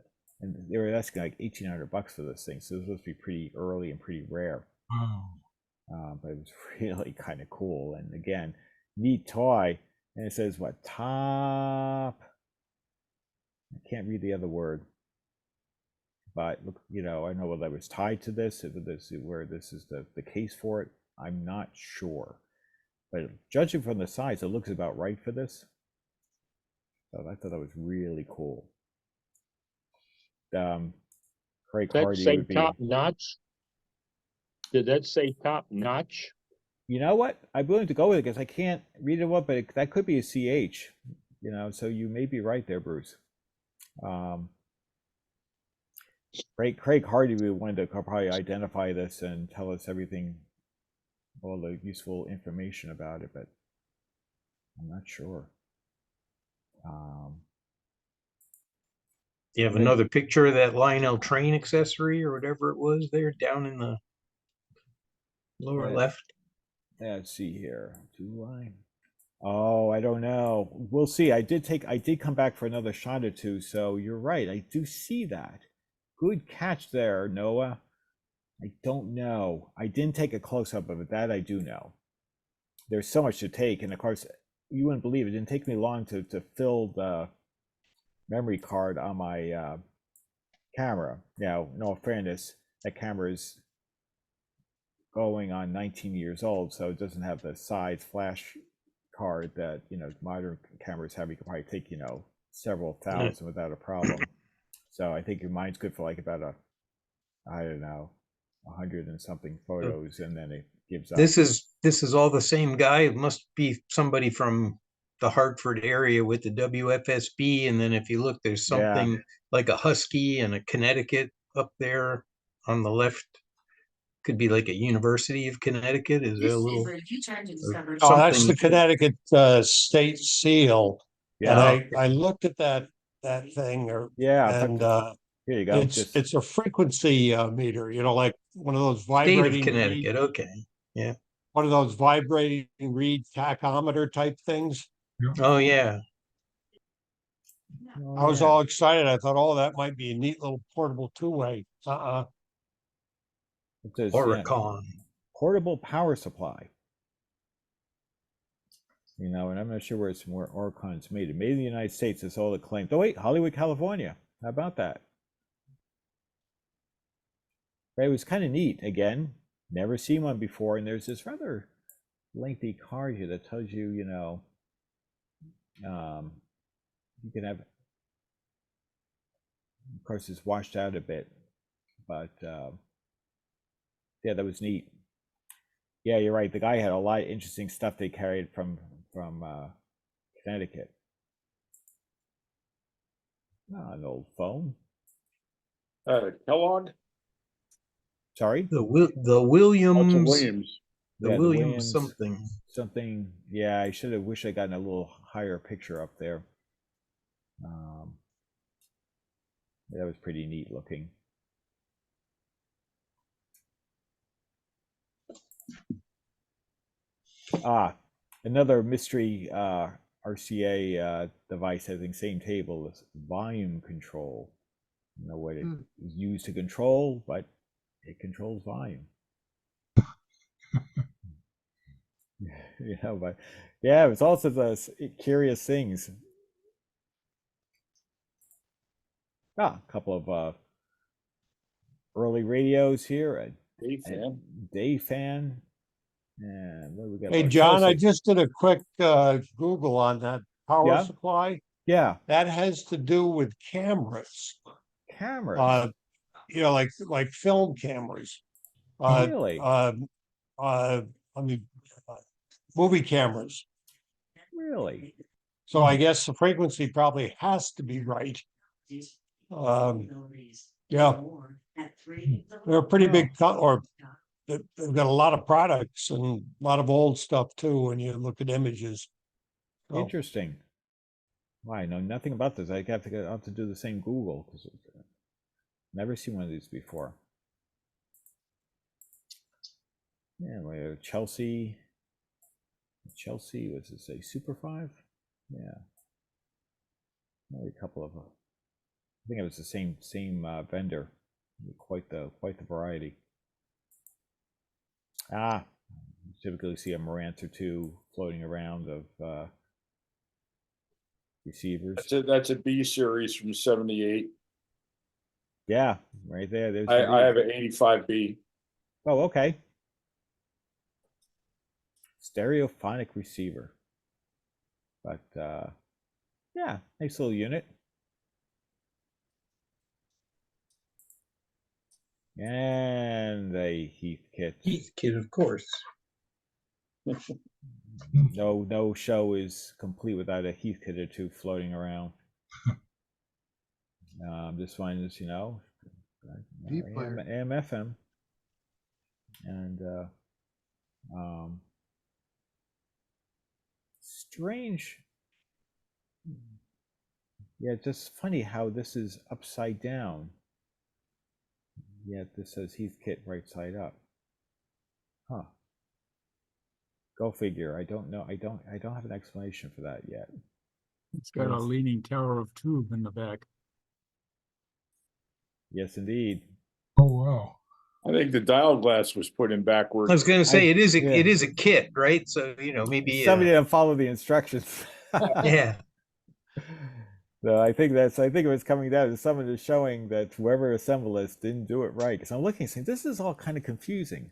And they were asking like $1,800 for this thing. So it was supposed to be pretty early and pretty rare. Wow. But it was really kind of cool. And again, neat toy. And it says what? Top. I can't read the other word. But look, I don't know whether it was tied to this, where this is the case for it. I'm not sure. But judging from the size, it looks about right for this. So I thought that was really cool. Craig That Hardy say would be top notch? Did that say top notch? You know what? I'm willing to go with it because I can't read it up, but that could be a CH. So you may be right there, Bruce. Craig Hardy would want to probably identify this and tell us everything, all the useful information about it, but I'm not sure. You have another picture of that Lionel train accessory or whatever it was there down in the lower left. Let's see here. Oh, I don't know. We'll see. I did come back for another shot or two, so you're right. I do see that. Good catch there, Noah. I don't know. I didn't take a close-up of it. That I do know. There's so much to take, and of course, you wouldn't believe it didn't take me long to fill the memory card on my camera. Now, in all fairness, that camera is going on 19 years old, so it doesn't have the size flash card that modern cameras have. You can probably take several thousand without a problem. So I think your mine's good for like about I don't know, 100 and something photos, and then it gives up. This is all the same guy. It must be somebody from the Hartford area with the WFSB, and then if you look, there's something like a Husky and a Connecticut up there on the left. Could be like a University of Connecticut. Is there a little? Oh, that's the Connecticut state seal. Yeah. And I looked at that thing, and here you go. It's a frequency meter. Like one of those vibrating. State of Connecticut. Okay. Yeah. One of those vibrating reed tachometer type things. Oh yeah. I was all excited. I thought, oh, that might be a neat little portable two-way. It says Oricon. Portable power supply. And I'm not sure where Oricon's made. Made in the United States. That's all it claims. Oh wait, Hollywood, California. How about that? But it was kind of neat. Again, never seen one before, and there's this rather lengthy card here that tells you, you can have. Of course, it's washed out a bit, but yeah, that was neat. Yeah, you're right. The guy had a lot of interesting stuff they carried from Connecticut. An old phone. Kellogg? Sorry? The That's Williams, Williams. the Yeah, Williams something. Something. Yeah, I should have wished I gotten a little higher picture up there. That was pretty neat looking. Another mystery RCA device having same table as volume control. You know what it is used to control, but it controls volume. You know, but yeah, it was also the curious things. A couple of early radios here. Day fan. And what do we got? Hey, John, I just did a quick Google on that power supply. Yeah. That has to do with cameras. Cameras? You know, like film cameras. Really? I mean, movie cameras. Really? So I guess the frequency probably has to be right. Yeah. They're a pretty big, or they've got a lot of products and a lot of old stuff too when you look at images. So. Interesting. Well, I know nothing about this. I have to do the same Google because I've never seen one of these before. Yeah, we have Chelsea. Chelsea, was this a Super 5? Yeah. Maybe a couple of I think it was the same vendor. Quite the variety. You typically see a Marantz or two floating around of receivers. That's a B series from '78. Yeah, right there. There's I have an 85B. Oh, okay. Stereophonic receiver. But yeah, nice little unit. And a Heathkit. Heathkit, of course. No show is complete without a Heathkit or two floating around. Just finding this, you know, AM, FM, and strange. Yeah, just funny how this is upside down. Yet this says Heathkit right side up. Huh. Go figure. I don't know. I don't have an explanation for that yet. It's got a leaning tower of tube in the back. Yes, indeed. Oh wow. I think the dial glass was put in backwards. I was going to say it is a kit, right? So you know maybe somebody didn't follow the instructions. Yeah. So I think it was coming down to someone is showing that whoever assembled this didn't do it right. Because I'm looking, saying this is all kind of confusing,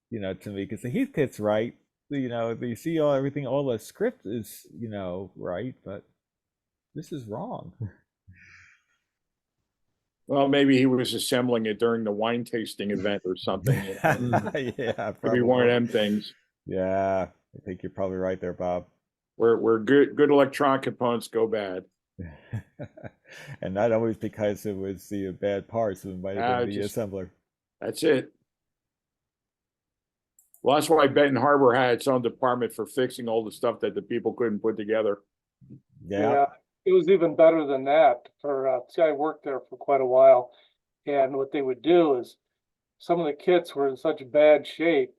you know, to me. Because the Heathkit's right, you know, you see everything, all the script is, you know, right, but this is wrong. Well, maybe he was assembling it during the wine tasting event or something. Yeah, maybe one of them things. Yeah, I think you're probably right there, Bob. Where good electronic components go bad. And not always because it was the bad parts, it might have been the assembler. That's it. Well, that's why Benton Harbor had its own department for fixing all the stuff that the people couldn't put together. Yeah. It was even better than that. See, I worked there for quite a while, and what they would do is some of the kits were in such bad shape,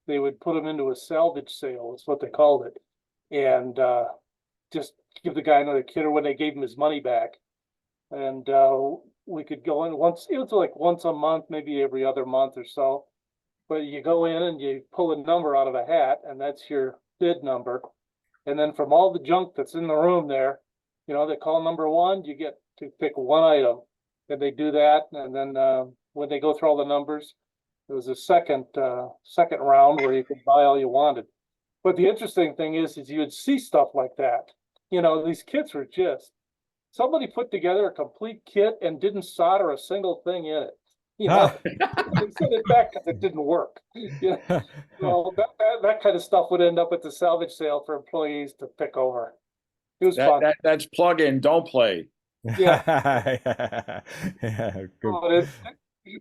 they would put them into a salvage sale. That's what they called it, and just give the guy another kit, or when they gave him his money back. And we could go in once. It was like once a month, maybe every other month or so. But you go in and you pull a number out of a hat, and that's your bid number. And then from all the junk that's in the room there, you know, they call number one, you get to pick one item. And they do that, and then when they go through all the numbers, there was a second round where you could buy all you wanted. But the interesting thing is you would see stuff like that. You know, these kits were just, somebody put together a complete kit and didn't solder a single thing in it. You know, they sent it back because it didn't work. You know? So that kind of stuff would end up at the salvage sale for employees to pick over. It was fun. That's plug in, don't play. Yeah. Yeah, good. Oh,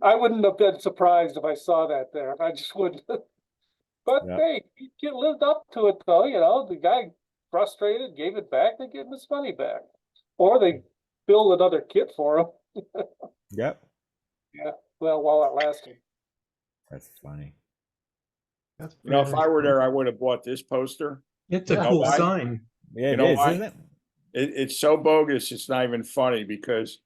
I wouldn't have been surprised if I saw that there. I just wouldn't. But Yeah. hey, he lived up to it though. You know, the guy frustrated, gave it back. They gave him his money back, or they build another kit for him. Yep. Yeah. Well, while it lasted. That's funny. That's You know, if very I were nice. there, I would have bought this poster. It's a Yeah. cool why? sign. Yeah, You it know is, why? isn't it? It's so bogus. It's not even funny because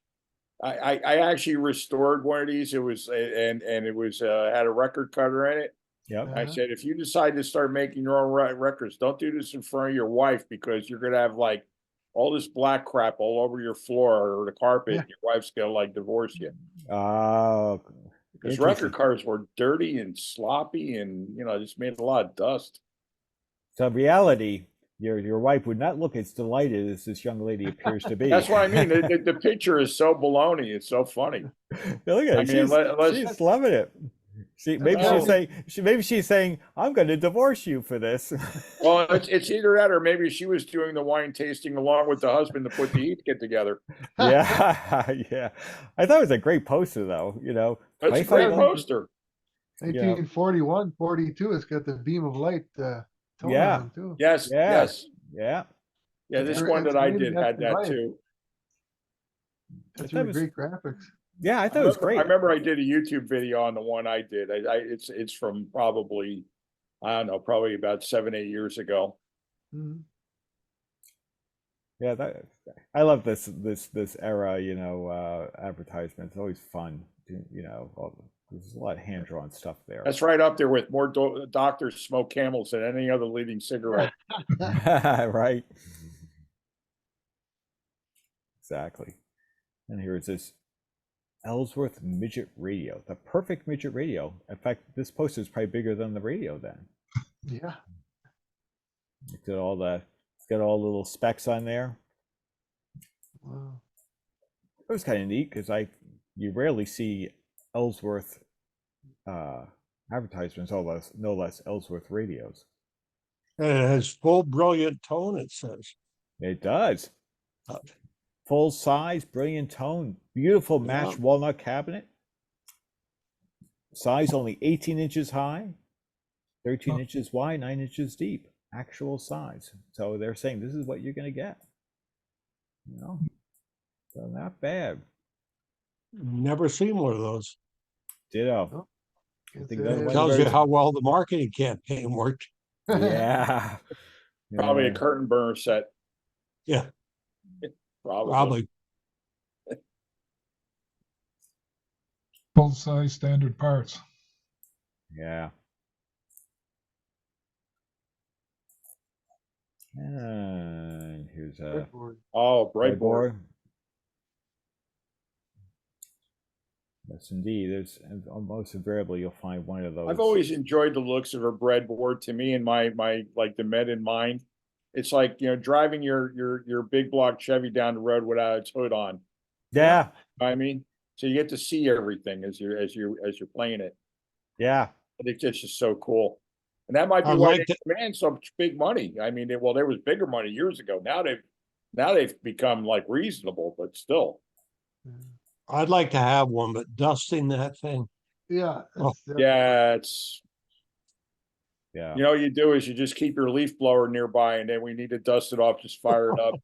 I actually restored one of these. It was and it was had a record cutter in it. Yep. I said, if you decide to start making your own records, don't do this in front of your wife because you're gonna have like all this black crap all over your floor or the carpet. Yeah. And your wife's gonna like divorce you Oh, because interesting. record covers were dirty and sloppy and just made a lot of dust. So in reality, your wife would not look as delighted as this young lady appears to be. That's what I mean. The picture is so baloney. It's so funny. Look at it. She's loving it. Maybe she's saying, I'm going to divorce you for this. Well, it's either that or maybe she was doing the wine tasting along with the husband to put the heat kit together. Yeah, yeah. I thought it was a great poster, though. That's a great poster. 1941, 42. It's got the beam of light. Tone Yeah. on too. Yes. Yes. Yeah. Yeah. This It's one that I made did in had that light. too. That's really great graphics. Yeah, I thought it was great. I remember I did a YouTube video on the one I did. It's from probably, I don't know, probably about 7-8 years ago. Mhm. Yeah, I love this era, advertisements. It's always fun. There's a lot of hand-drawn stuff there. That's right up there with more doctors smoke Camels than any other leading cigarette. Right. Exactly. And here's this Ellsworth midget radio, the perfect midget radio. In fact, this poster is probably bigger than the radio then. Yeah. It's got all the little specs on there. Wow. It was kind of neat because you rarely see Ellsworth advertisements, no less Ellsworth radios. And it has full brilliant tone, it says. It does. Full size, brilliant tone, beautiful matched walnut cabinet. Size only 18 inches high, 13 inches wide, 9 inches deep. Actual size. So they're saying this is what you're going to get. So not bad. Never seen one of those. Ditto. Tells you how well the marketing campaign worked. Yeah. Probably a curtain burner set. Yeah. Probably. Full size standard parts. Yeah. And here's a breadboard. Yes, indeed. There's almost invariably you'll find one of those. I've always enjoyed the looks of a breadboard. To me, in my like the med in mind, it's like driving your big block Chevy down the road without its hood on. Yeah. I mean, so you get to see everything as you're playing it. Yeah. I think it's just so cool. And that might be why they command so much big money. I mean, there was bigger money years ago. Now they've become like reasonable, but still. I'd like to have one, but dusting that thing. Yeah. Yeah, yeah. You know what you do is you just keep your leaf blower nearby, and then we need to dust it off, just fire it up.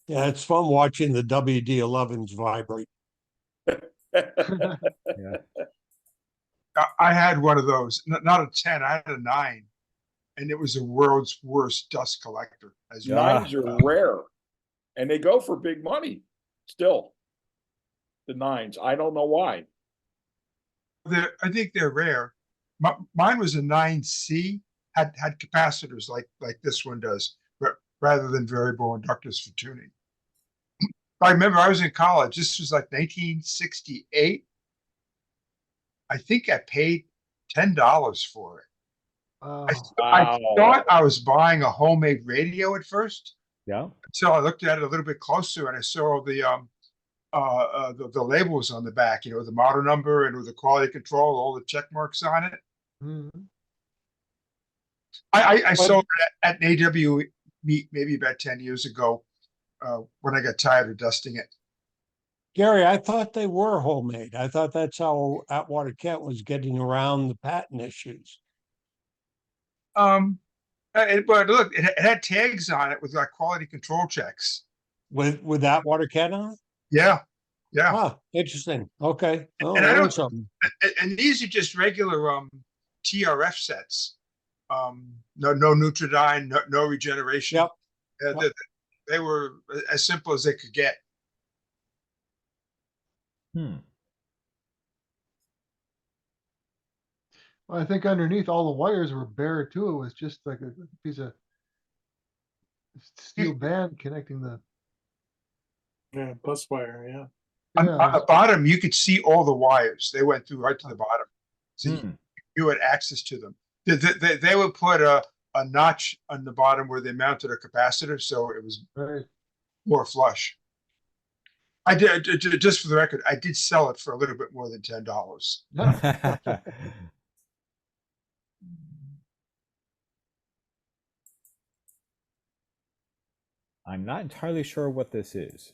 Yeah, it's fun watching the WD-11s vibrate. Yeah. I had one of those, not a 10, I had a 9, and it was the world's worst dust collector. As Nines are rare, and they go for big money still. The 9s, I don't know why. I think they're rare. Mine was a 9C, had capacitors like this one does, but rather than variable inductors for tuning. I remember I was in college. This was like 1968. I think I paid $10 for it. Oh. I thought I was buying a homemade radio at first. Yeah. So I looked at it a little bit closer, and I saw the labels on the back. The model number and with the quality control, all the check marks on it. Mm-hmm. I sold it at an AW meet maybe about 10 years ago when I got tired of dusting it. Gary, I thought they were homemade. I thought that's how Atwater Kent was getting around the patent issues. But look, it had tags on it with like quality control checks. With Atwater Kent on it? Yeah, yeah. Ah, interesting. Okay. Oh, And I learned don't. something. And these are just regular TRF sets. No Nutridyne, no regeneration. Yep. They were as simple as they could get. Well, I think underneath all the wires were bare too. It was just like a piece of steel band connecting the. Yeah, bus wire, yeah. On the bottom, you could see all the wires. They went through right to the bottom. So you had access to them. They would put a notch on the bottom where they mounted a capacitor, so it was more flush. I did, just for the record, I did sell it for a little bit more than $10. I'm not entirely sure what this is.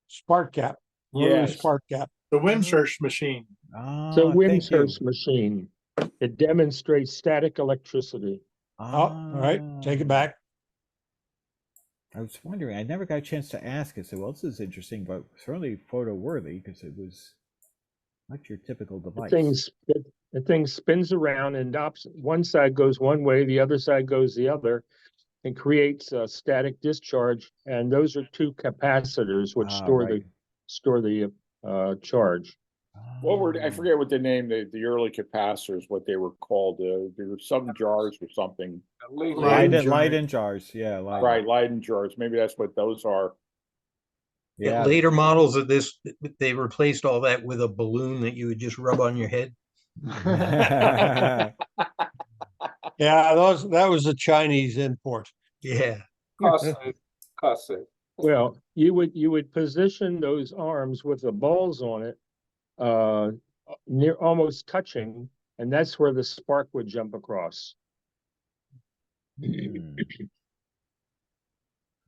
Spark gap. Yes. Spark gap. The Windsurf machine. It's a Windsurf machine. It demonstrates static electricity. Oh, all right. Take it back. I was wondering, I never got a chance to ask. I said, well, this is interesting, but certainly photo worthy because it was not your typical device. The thing spins around and one side goes one way, the other side goes the other, and creates a static discharge. And those are two capacitors which store the charge. I forget what the name, the early capacitors, what they were called. There were some jars or something. Leyden jars. Yeah. Leyden. Right. Leyden jars. Maybe that's what those are. Yeah. Later models of this, they replaced all that with a balloon that you would just rub on your head. Yeah, that was a Chinese import. Yeah. Cost save. Well, you would position those arms with the balls on it, near almost touching, and that's where the spark would jump across.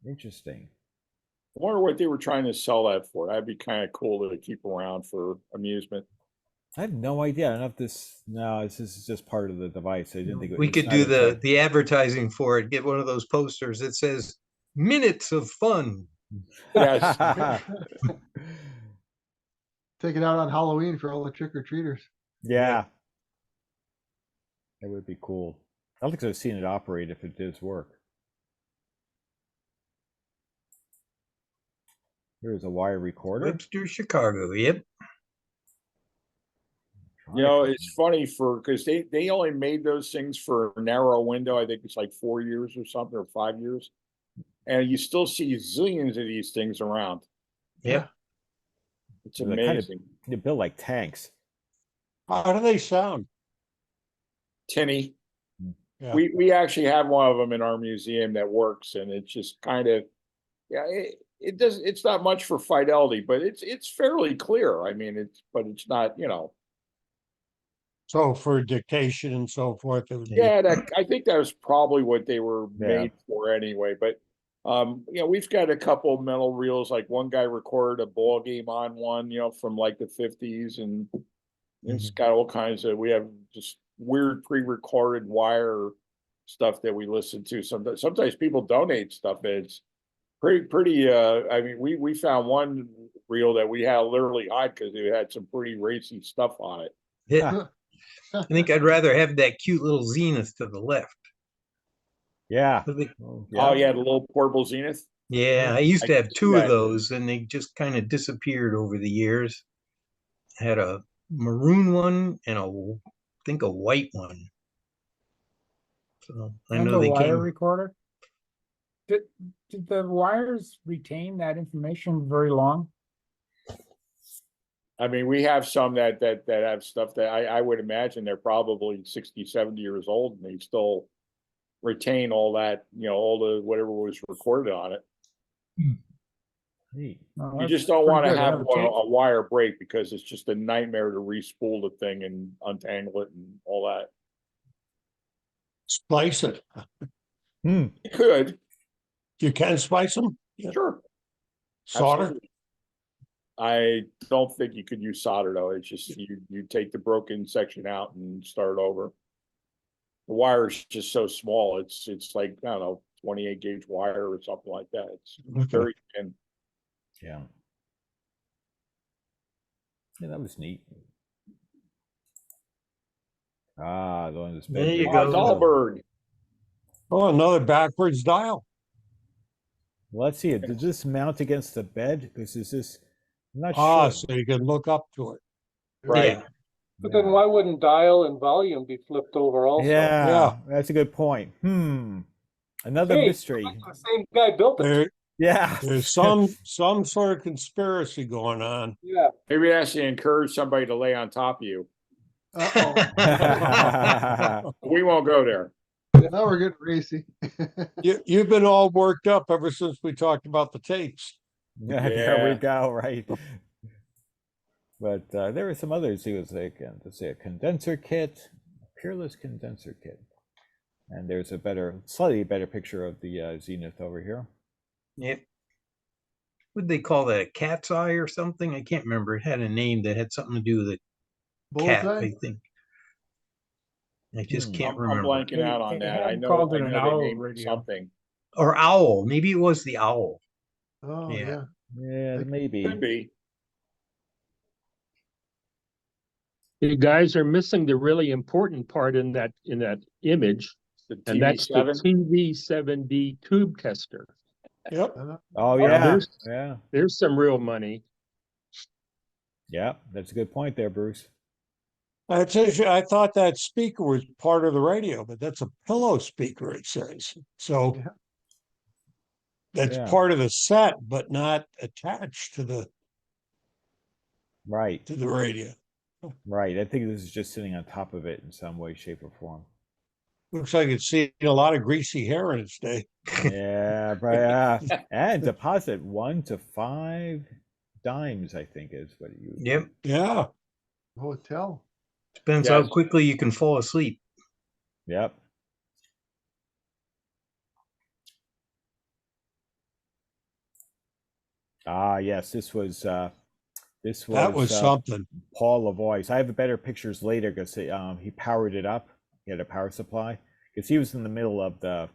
Interesting. I wonder what they were trying to sell that for. That'd be kind of cool to keep around for amusement. I have no idea. I don't know if this. No, this is just part of the device. I didn't think we could do the advertising for it. Get one of those posters that says "Minutes of Fun." Yes. Take it out on Halloween for all the trick-or-treaters. Yeah. That would be cool. I don't think I've seen it operate if it does work. Here's a wire recorder. Webster, Chicago. Yep. You know, it's funny because they only made those things for a narrow window. I think it's like 4 years or something, or 5 years. And you still see zillions of these things around. Yeah. It's amazing. They build like tanks. How do they sound? Tinny. Yeah. We actually have one of them in our museum that works, and it's just kind of, it's not much for fidelity, but it's fairly clear. I mean, it's not, So for dictation and so forth, it would be... I think that was probably what they were made for anyway. But we've got a couple of metal reels. Like one guy recorded a ball game on one, from like the 50s, and it's got all kinds of. We have just weird pre-recorded wire stuff that we listen to. Sometimes people donate stuff. It's pretty. I mean, we found one reel that we had to literally hide because it had some pretty racy stuff on it. Yeah. I think I'd rather have that cute little Zenith to the left. Yeah. Oh, yeah, the little portable Zenith. Yeah, I used to have two of those, and they just kind of disappeared over the years. I had a maroon one and I think a white one. So I know they wire came. Recorder. Did the wires retain that information very long? I mean, we have some that have stuff that I would imagine they're probably 60, 70 years old, and they still retain all that, all the whatever was recorded on it. Oh, you just don't want to have a wire break because it's just a nightmare to re-spool the thing and untangle it and all that. Splice it. You could. You can splice them? Yeah. Sure. Solder? Absolutely. I don't think you could use solder though. It's just you take the broken section out and start over. The wire is just so small. It's like, I don't know, 28 gauge wire or something like that. It's very thin. Yeah. Yeah, that was neat. Ah, the one that's There you go. Dahlberg. Oh, another backwards dial. Let's see it. Does this mount against the bed? Because is this? I'm not Ah, sure. so you can look up to it. Right. Yeah. But then why wouldn't dial and volume be flipped over also? Yeah, that's a good point. Another Hey, mystery. the same guy built it. Yeah. There's some sort of conspiracy going on. Yeah. Maybe it has to encourage somebody to lay on top of you. Uh-oh. We won't go there. Now we're getting racy. You've been all worked up ever since we talked about the tapes. Yeah, there we go, right. But there were some others. He was like, let's say a condenser kit, a peerless condenser kit. And there's a slightly better picture of the Zenith over here. Yep. What'd they call that? A cat's eye or something? I can't remember. It had a name that had something to do with a cat, I think. I just can't remember. I'm blanking out on that. I know called it they an owl named it radio. something. Or owl. Maybe it was the owl. Oh, Yeah. Yeah, maybe. Could be. You guys are missing the really important part in that image, The and that's the TV7. TV7D tube tester. Yep. Oh, Now, yeah. There's some real money. Yeah, that's a good point there, Bruce. I thought that speaker was part of the radio, but that's a pillow speaker, it says. So that's part of the set, but not attached to the radio. Right. I think this is just sitting on top of it in some way, shape, or form. Looks like it's seen a lot of greasy hair in its day. Yeah, but and deposit 1 to 5 dimes, I think, is what you. Yep. Yeah. Hotel. Depends how quickly you can fall asleep. Yep. Ah, yes, this was something. Paul Lavoie. I have better pictures later because he powered it up. He had a power supply because he was in the middle of the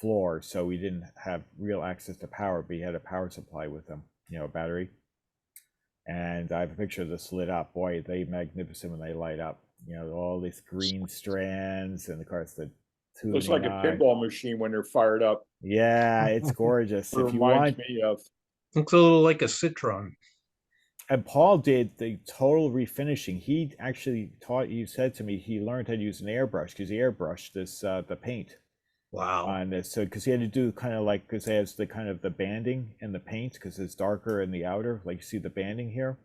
floor, so we didn't have real access to power. But he had a power supply with him, a battery. And I have a picture of this lit up. Boy, they magnificent when they light up. All these green strands, and of course the looks like a pinball machine when they're fired up. Yeah, it's gorgeous. It reminds me of. Looks a little like a Citron. And Paul did the total refinishing. He actually he said to me, he learned how to use an airbrush because he airbrushed the paint. Wow. On this, so because he had to do kind of like, because it has the kind of the banding in the paint because it's darker in the outer, like you see the banding here.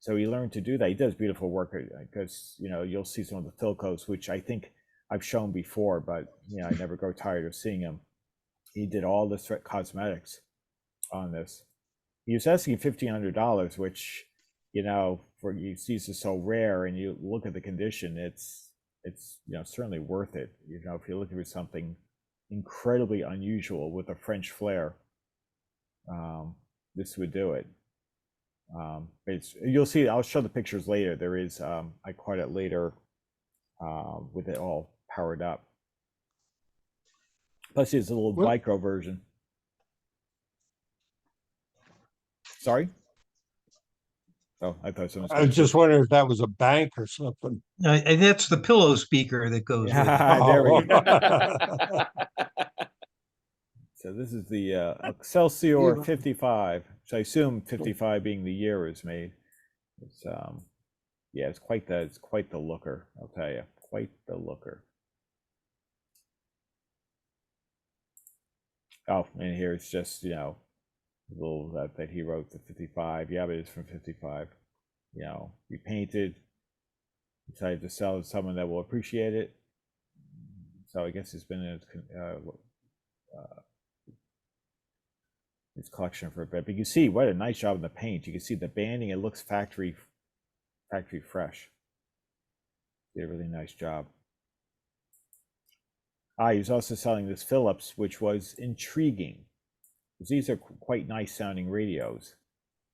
So he learned to do that. He does beautiful work because you'll see some of the Philcos, which I think I've shown before, but I never grow tired of seeing him. He did all this cosmetics on this. He was asking $1,500, which for you see this is so rare, and you look at the condition, it's certainly worth it. If you're looking for something incredibly unusual with a French flair, this would do it. You'll see. I'll show the pictures later. There is I caught it later with it all powered up. Plus, it's a little micro version. Sorry. Oh, I thought someone. I was just wondering if that was a bank or something. And that's the pillow speaker that goes with it. There we go. So this is the Excelsior 55, which I assume 55 being the year it was made. It's it's quite the looker, I'll tell you. Quite the looker. Oh, and here it's just, a little that he wrote, the 55. Yeah, but it's from 55. Repainted. Decided to sell it to someone that will appreciate it. So I guess it's been in its collection for a bit. But you can see what a nice job in the paint. You can see the banding. It looks factory fresh. Did a really nice job. He was also selling this Philips, which was intriguing. These are quite nice sounding radios.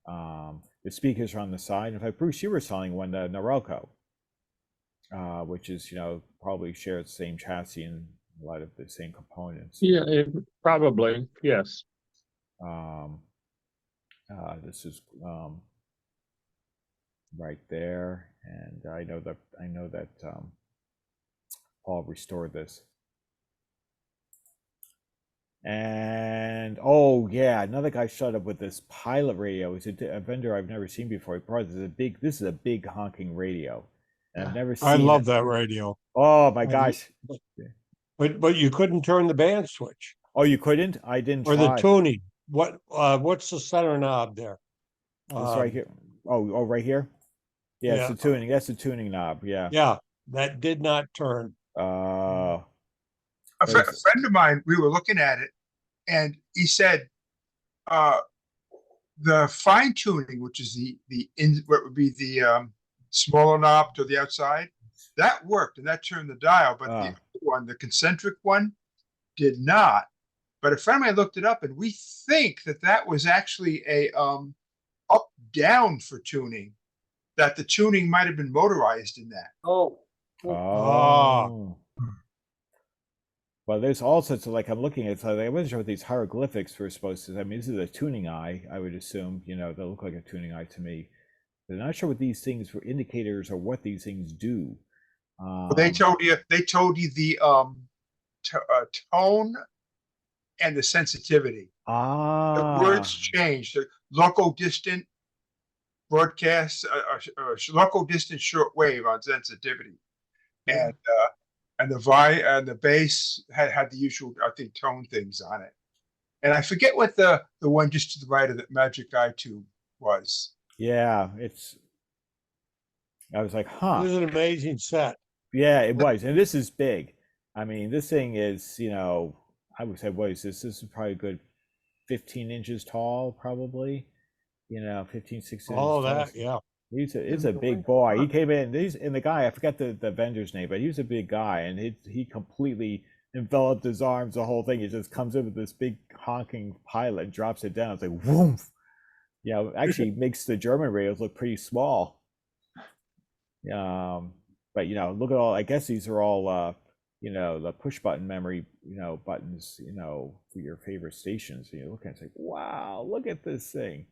The speakers are on the side. In fact, Bruce, you were selling one, the Norelco, which is, probably shares the same chassis and a lot of the same components. Yeah, probably, yes. This is right there, and I know that Paul restored this. And oh yeah, another guy showed up with this Pilot radio. It's a vendor I've never seen before. He brought this is a big honking radio. And I've never seen I love that radio. Oh my gosh. But you couldn't turn the band switch. Oh, you couldn't? I didn't or try. the tuning. What's the center knob there? It's right here. Oh, right here? Yeah, yeah. It's the tuning. That's the tuning knob. Yeah. Yeah, that did not turn. A friend of mine, we were looking at it, and he said the fine tuning, which is what would be the smaller knob to the outside, that worked and that turned the dial, but the other one, the concentric one, did not. But a friend of mine looked it up, and we think that was actually a up down for tuning. That the tuning might have been motorized in that. Oh. Well, there's all sorts of, like, I'm looking at, so I wasn't sure what these hieroglyphics were supposed to. I mean, this is a tuning eye, I would assume. They look like a tuning eye to me. But I'm not sure what these things were indicators or what these things do. They told you the tone and the sensitivity. The words changed. The local distant broadcast, local distance short wave on sensitivity, and the bass had the usual, I think, tone things on it. And I forget what the one just to the right of the Magic Eye tube was. Yeah, I was like, huh. This is an amazing set. Yeah, it was. And this is big. I mean, this thing is, I would say, what is this? This is probably a good 15 inches tall, probably. 15, 16 all inches that, tall. yeah. He's a big boy. He came in, and the guy, I forget the vendor's name, but he was a big guy, and he completely enveloped his arms, the whole thing. He just comes in with this big honking Pilot, drops it down. It's like, whoomph. Actually makes the German radios look pretty small. But look at all, I guess these are all the push button memory, buttons, for your favorite stations. You look at it, it's like, wow, look at this thing.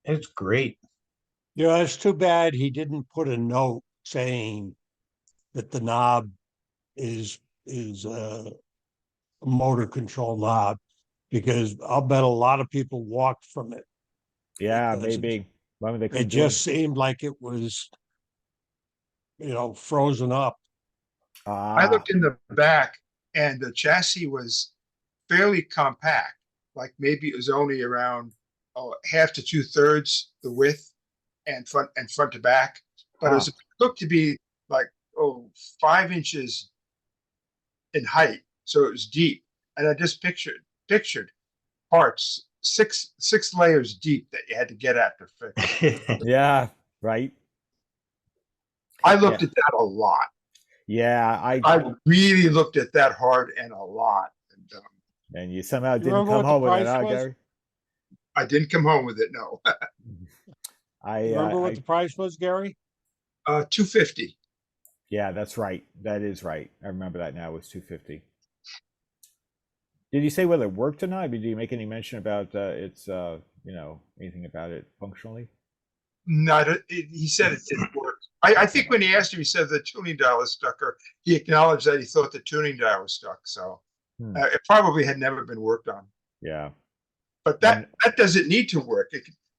It's great. Yeah, it's too bad he didn't put a note saying that the knob is a motor control knob, because I'll bet a lot of people walked from it. Yeah, maybe. It just seemed like it was, frozen up. I looked in the back, and the chassis was fairly compact. Like maybe it was only around half to 2/3 the width, and front to back. But it looked to be like 5 inches in height, so it was deep. And I just pictured parts 6 layers deep that you had to get at to fix. Yeah, right. I looked at that a lot. Yeah, I really looked at that hard and a lot. And you somehow didn't come home with it, Gary? I didn't come home with it, no. Remember what the price was, Gary? $250. Yeah, that's right. That is right. I remember that now. It was $250. Did you say whether it worked or not? I mean, did you make any mention about its, anything about it functionally? No, he said it didn't work. I think when he asked him, he said the tuning dial was stuck, or he acknowledged that he thought the tuning dial was stuck. So it probably had never been worked on. Yeah. But that doesn't need to work.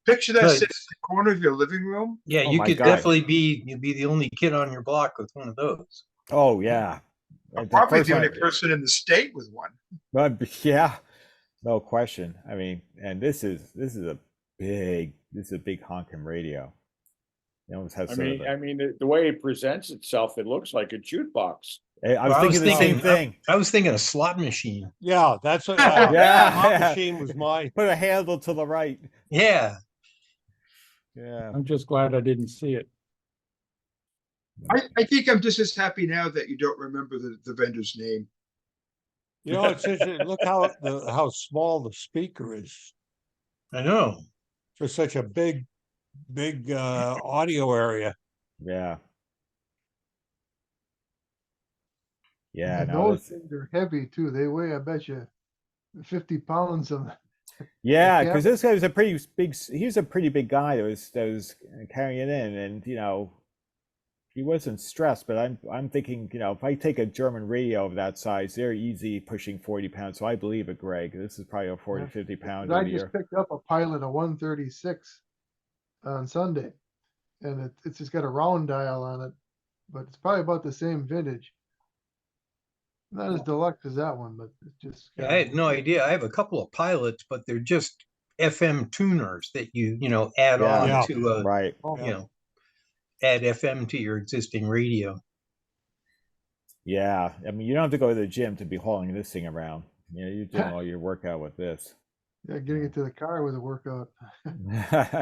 Picture that sitting in the corner of your living room. Yeah, you could definitely you'd be the only kid on your block with one of those. Oh, yeah. Probably the only person in the state with one. Yeah, no question. I mean, and this is a big honking radio. It almost has I mean, the way it presents itself, it looks like a jukebox. I was thinking the same thing. I was thinking a slot machine. Yeah, that's a slot machine was mine. Put a handle to the right. Yeah. Yeah. I'm just glad I didn't see it. I think I'm just as happy now that you don't remember the vendor's name. You know, it's interesting. Look how small the speaker is I know. for such a big audio area. Yeah. Yeah, And no, those that's things are heavy too. They weigh, I bet you, 50 pounds of. yeah, cap- because this guy was a pretty big. He was a pretty big guy that was carrying it in, and he wasn't stressed. But I'm thinking, if I take a German radio of that size, they're easy pushing 40 pounds. So I believe it, Greg. This is probably a 40, 50 pound I radio. just picked up a Pilot, a 136 on Sunday, and it's just got a round dial on it, but it's probably about the same vintage. Not as deluxe as that one, but it's just. Yeah, I had no idea. I have a couple of Pilots, but they're just FM tuners that you add on Yeah, to a right. add FM to your existing radio. Yeah, I mean, you don't have to go to the gym to be hauling this thing around. You're doing all your workout with this. Yeah, getting it to the car with a workout.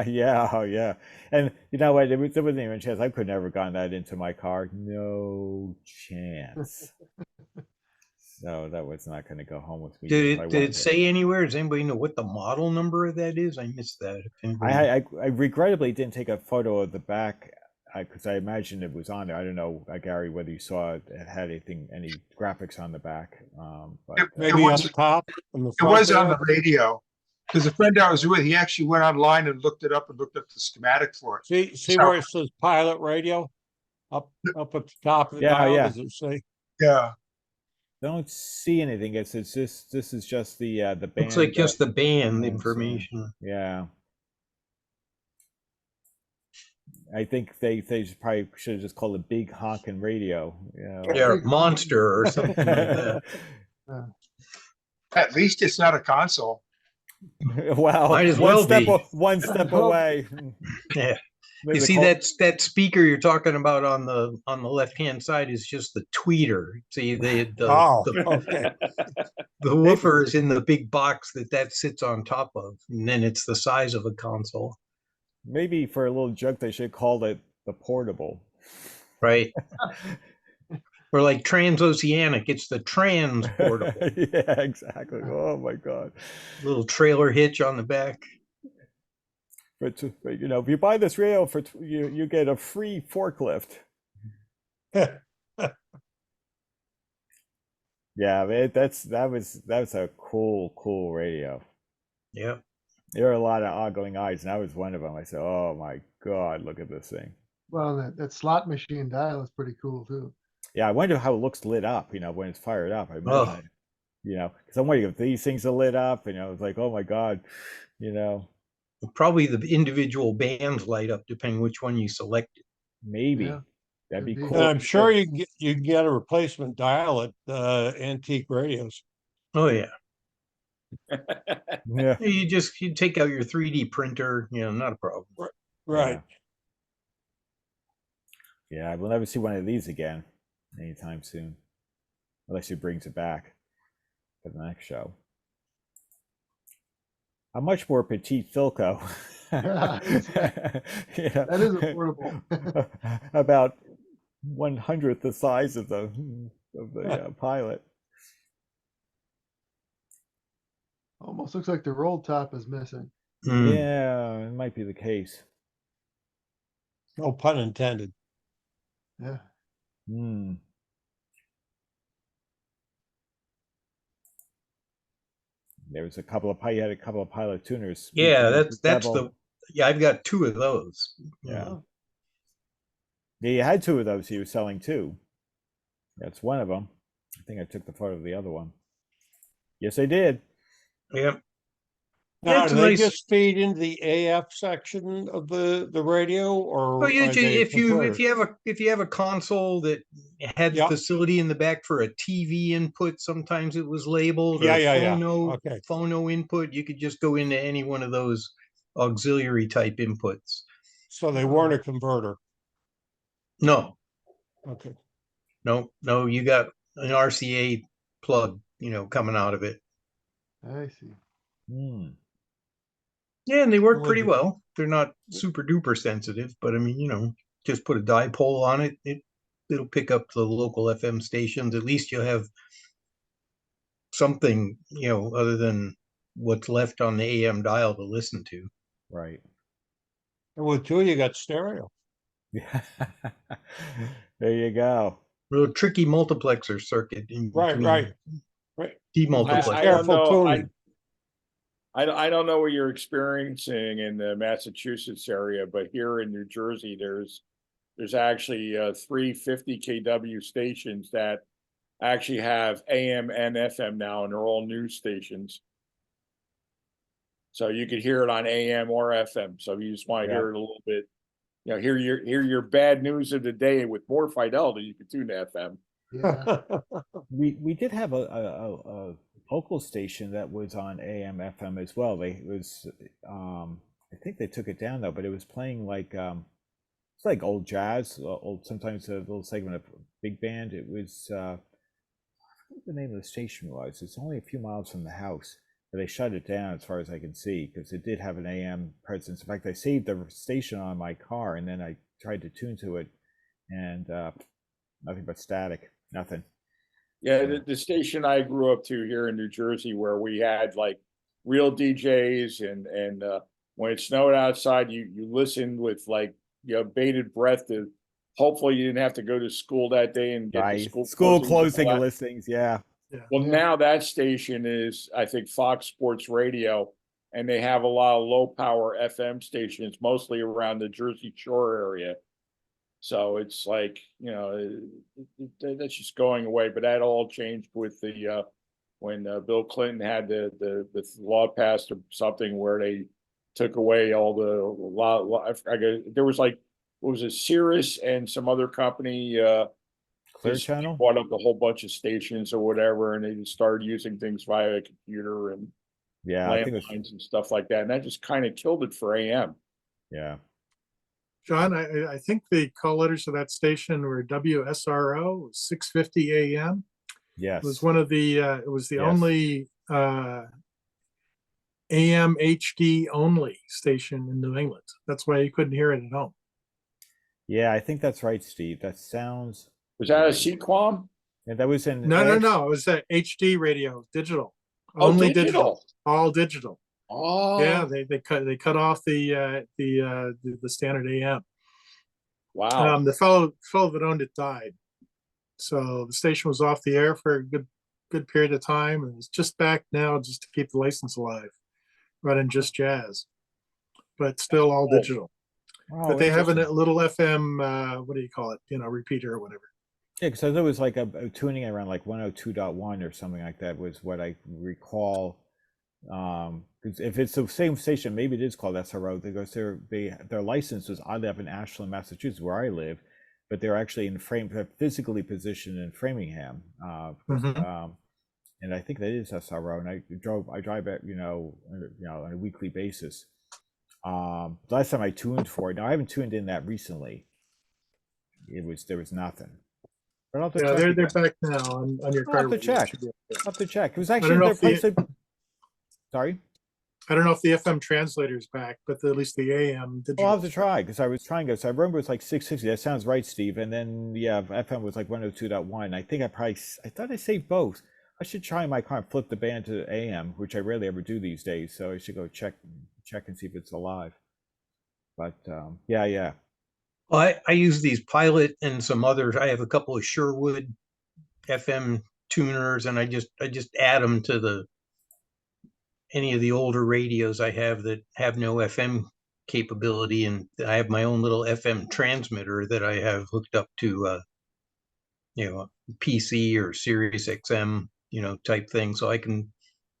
Yeah, oh yeah. And you know what? There wasn't even a chance. I could never gotten that into my car. No chance. So that was not going to go home with me. Did it say anywhere? Does anybody know what the model number of that is? I missed that. I regrettably didn't take a photo of the back because I imagined it was on there. I don't know, Gary, whether you saw it had any graphics on the back. But maybe on the top. It was on the radio. Because a friend I was with, he actually went online and looked it up and looked up the schematic for it. See where it says Pilot Radio up at the top of the dial. Does it say? Yeah. Don't see anything. It's just this is just the band. Looks like just the band information. Yeah. I think they probably should have just called it Big Honkin' Radio. Yeah, Monster or something like that. At least it's not a console. Well, might as well be one step away. Yeah. You see that speaker you're talking about on the left hand side is just the tweeter. See the woofer is in the big box that sits on top of, and then it's the size of a console. Maybe for a little joke they should call it the portable. Right. Or like transoceanic, it's the transportable. Yeah, exactly. Oh my God. Little trailer hitch on the back. But if you buy this radio you get a free forklift. Yeah, man, that was a cool radio. Yeah. There were a lot of odd-going eyes, and I was one of them. I said, "Oh my God, look at this thing!" Well, that slot machine dial is pretty cool too. Yeah, I wonder how it looks lit up. When it's fired up. I imagine, because I'm wondering if these things are lit up. It's like, oh my God, Probably the individual bands light up depending which one you select. Maybe that'd be cool. And I'm sure you can get a replacement dial at antique radios. Oh yeah. Yeah. You take out your 3D printer, not a problem. Right. Yeah, we'll never see one of these again anytime soon, unless he brings it back for the next show. A much more petite Philco. That is affordable. About 1/100th the size of the Pilot. Almost looks like the roll top is missing. Yeah, it might be the case. No pun intended. Yeah. There was you had a couple of Pilot tuners. Yeah, I've got two of those. Yeah. Yeah, you had two of those he was selling too. That's one of them. I think I took the photo of the other one. Yes, I did. Yep. Now, do they just feed into the AF section of the radio, or if you have a console that had the facility in the back for a TV input, sometimes it was labeled. Phono input. You could just go into any one of those auxiliary type inputs. So they weren't a converter. No. Okay. No, you got an RCA plug, coming out of it. I see. Yeah, and they work pretty well. They're not super duper sensitive, but I mean, just put a dipole on it. It'll pick up the local FM stations. At least you'll have something, other than what's left on the AM dial to listen to. Right. And with two, you got stereo. Yeah. There you go. Real tricky multiplexer circuit in Right, between. right. Demultiplexer. I don't know. tuning. I don't know what you're experiencing in the Massachusetts area, but here in New Jersey, there's actually 350 kW stations that actually have AM and FM now, and they're all news stations. So you could hear it on AM or FM. So if you just want to hear it a little bit, hear your bad news of the day with more fidelity, you could tune to FM. Yeah. We did have a local station that was on AM FM as well. I think they took it down though, but it was playing like it's like old jazz, old, sometimes a little segment of big band. It was I forget what the name of the station was. It's only a few miles from the house, but they shut it down as far as I can see because it did have an AM presence. In fact, I saved the station on my car and then I tried to tune to it, and nothing but static, nothing. Yeah, the station I grew up to here in New Jersey, where we had like real DJs, and when it snowed outside, you listened with like bated breath to hopefully you didn't have to go to school that day and get the school closing listings. Yeah. Well, now that station is, I think, Fox Sports Radio, and they have a lot of low power FM stations, mostly around the Jersey Shore area. So it's like, that's just going away. But that all changed with the when Bill Clinton had the law passed or something where they took away all there was like, what was it, Sirius and some other company Clear Channel bought up a whole bunch of stations or whatever, and they just started using things via a computer and landlines and stuff like that, and that just kind of killed it for AM. Yeah. John, I think the call letters of that station were WSRO, 650 AM. Yes. It was one of the, it was the only AM HD only station in New England. That's why you couldn't hear it at home. Yeah, I think that's right, Steve. That sounds. Was that a Sequam? Yeah, that was in. No. It was a HD radio, digital. Oh, Only digital. All digital. Oh. Yeah, they cut off the standard AM. Wow. The fellow that owned it died, so the station was off the air for a good period of time, and it's just back now just to keep the license alive, running just jazz, but still all digital. Oh, but they have a little FM, what do you call it? Repeater or whatever. Yeah, because there was like a tuning around like 102.1 or something like that was what I recall. Because if it's the same station, maybe it is called SRO, because their license was oddly up in Ashland, Massachusetts, where I live, but they're actually physically positioned in Framingham. And I think that is SRO, and I drive it, on a weekly basis. Last time I tuned for it, now I haven't tuned in that recently. There was nothing. But I'll have to they're back now on your car. I'll have to check. I'll have to check. It was actually Sorry? I don't know if the FM translator's back, but at least the AM digital. Well, I'll have to try, because I was trying to. So I remember it's like 650. That sounds right, Steve. And then FM was like 102.1. I think I thought I saved both. I should try in my car and flip the band to AM, which I rarely ever do these days. So I should go check and see if it's alive. But yeah. Well, I use these Pilot and some others. I have a couple of Sherwood FM tuners, and I just add them to any of the older radios I have that have no FM capability, and I have my own little FM transmitter that I have hooked up to PC or Sirius XM type thing, so I can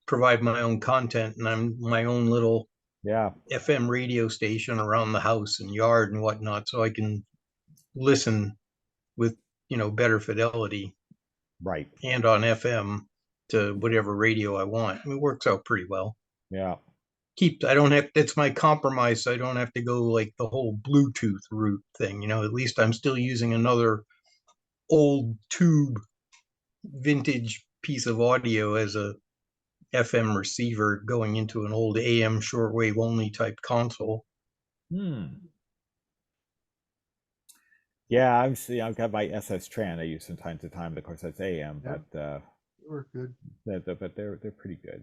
provide my own content, and I'm my own little FM radio station around the house and yard and whatnot, so I can listen with better fidelity, right, and on FM to whatever radio I want. It works out pretty well. Yeah. I don't have, it's my compromise, so I don't have to go like the whole Bluetooth route thing. At least I'm still using another old tube vintage piece of audio as a FM receiver going into an old AM shortwave only type console. Yeah, I've got my SS Tran I use from time to time. Of course, that's AM, but They work good. But they're pretty good.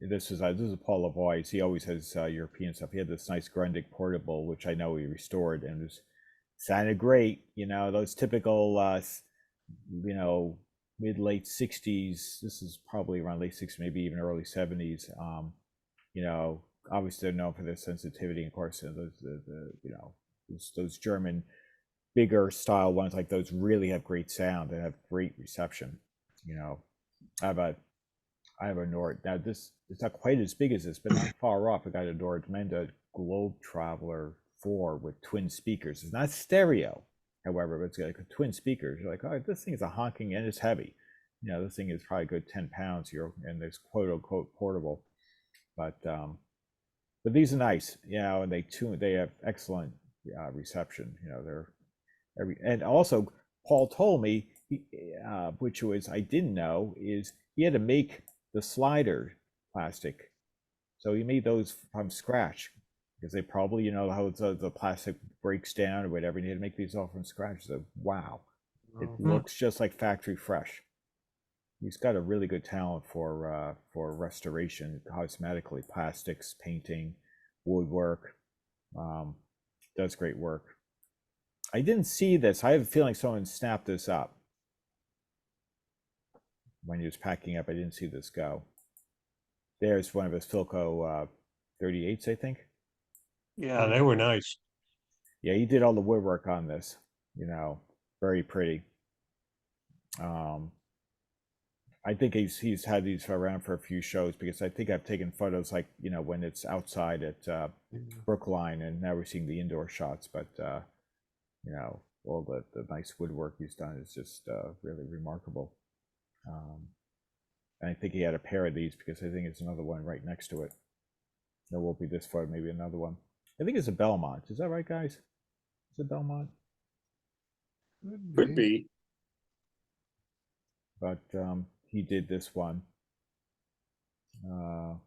This is Paul Lavoie. He always has European stuff. He had this nice Grundig portable, which I know he restored, and it sounded great. You know, those typical, you know, mid-late 60s. This is probably around late 60s, maybe even early 70s. You know, obviously they're known for their sensitivity, of course. Those you know, those German bigger style ones like those really have great sound. They have great reception. You know, I have a Nord. Now this it's not quite as big as this, but not far off. I got a Nordmenda Globe Traveler 4 with twin speakers. It's not stereo, however, but it's got like twin speakers. You're like, oh, this thing is a honking and it's heavy. You know, this thing is probably a good 10 pounds here, and it's quote unquote portable. But these are nice, you know, and they have excellent reception. You know, and also Paul told me, which was I didn't know, is he had to make the slider plastic, so he made those from scratch because they probably, you know, how the plastic breaks down or whatever. And he had to make these all from scratch. So wow, it looks just like factory fresh. He's got a really good talent for restoration, cosmetically, plastics, painting, woodwork. Does great work. I didn't see this. I have a feeling someone snapped this up when he was packing up. I didn't see this go. There's one of his Philco 38s, I think. Yeah, they were nice. Yeah, he did all the woodwork on this. You know, very pretty. I think he's had these around for a few shows because I think I've taken photos, like, you know, when it's outside at Brookline, and now we're seeing the indoor shots. But you know, all the nice woodwork he's done is just really remarkable. And I think he had a pair of these because I think it's another one right next to it. There will be this photo, maybe another one. I think it's a Belmont. Is that right, guys? Is it Belmont? Could be. But he did this one. Could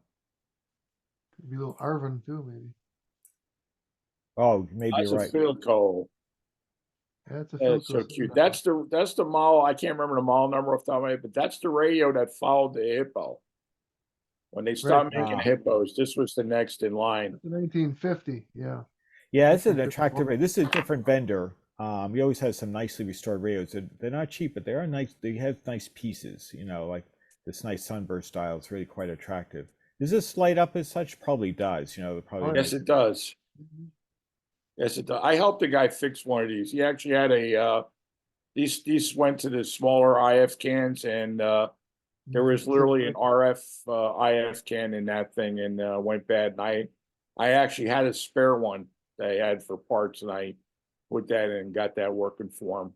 be a little Arvin too, maybe. Oh, maybe That's you're right. a Philco. That's a That's so cute. That's the model. I can't remember the model number off the top of my head, but that's the radio that followed the Hippo. When they stopped making Hippos, this was the next in line. 1950, yeah. Yeah, it's an attractive radio. This is a different vendor. He always has some nicely restored radios. They're not cheap, but they are nice. They have nice pieces, you know, like this nice Sunburst style. It's really quite attractive. Does this light up as such? Probably does. You know, probably. Yes, it does. Yes, it does. I helped the guy fix one of these. He actually had a these went to the smaller IF cans, and there was literally an RF IF can in that thing, and went bad. And I actually had a spare one that I had for parts, and I put that in and got that working for him.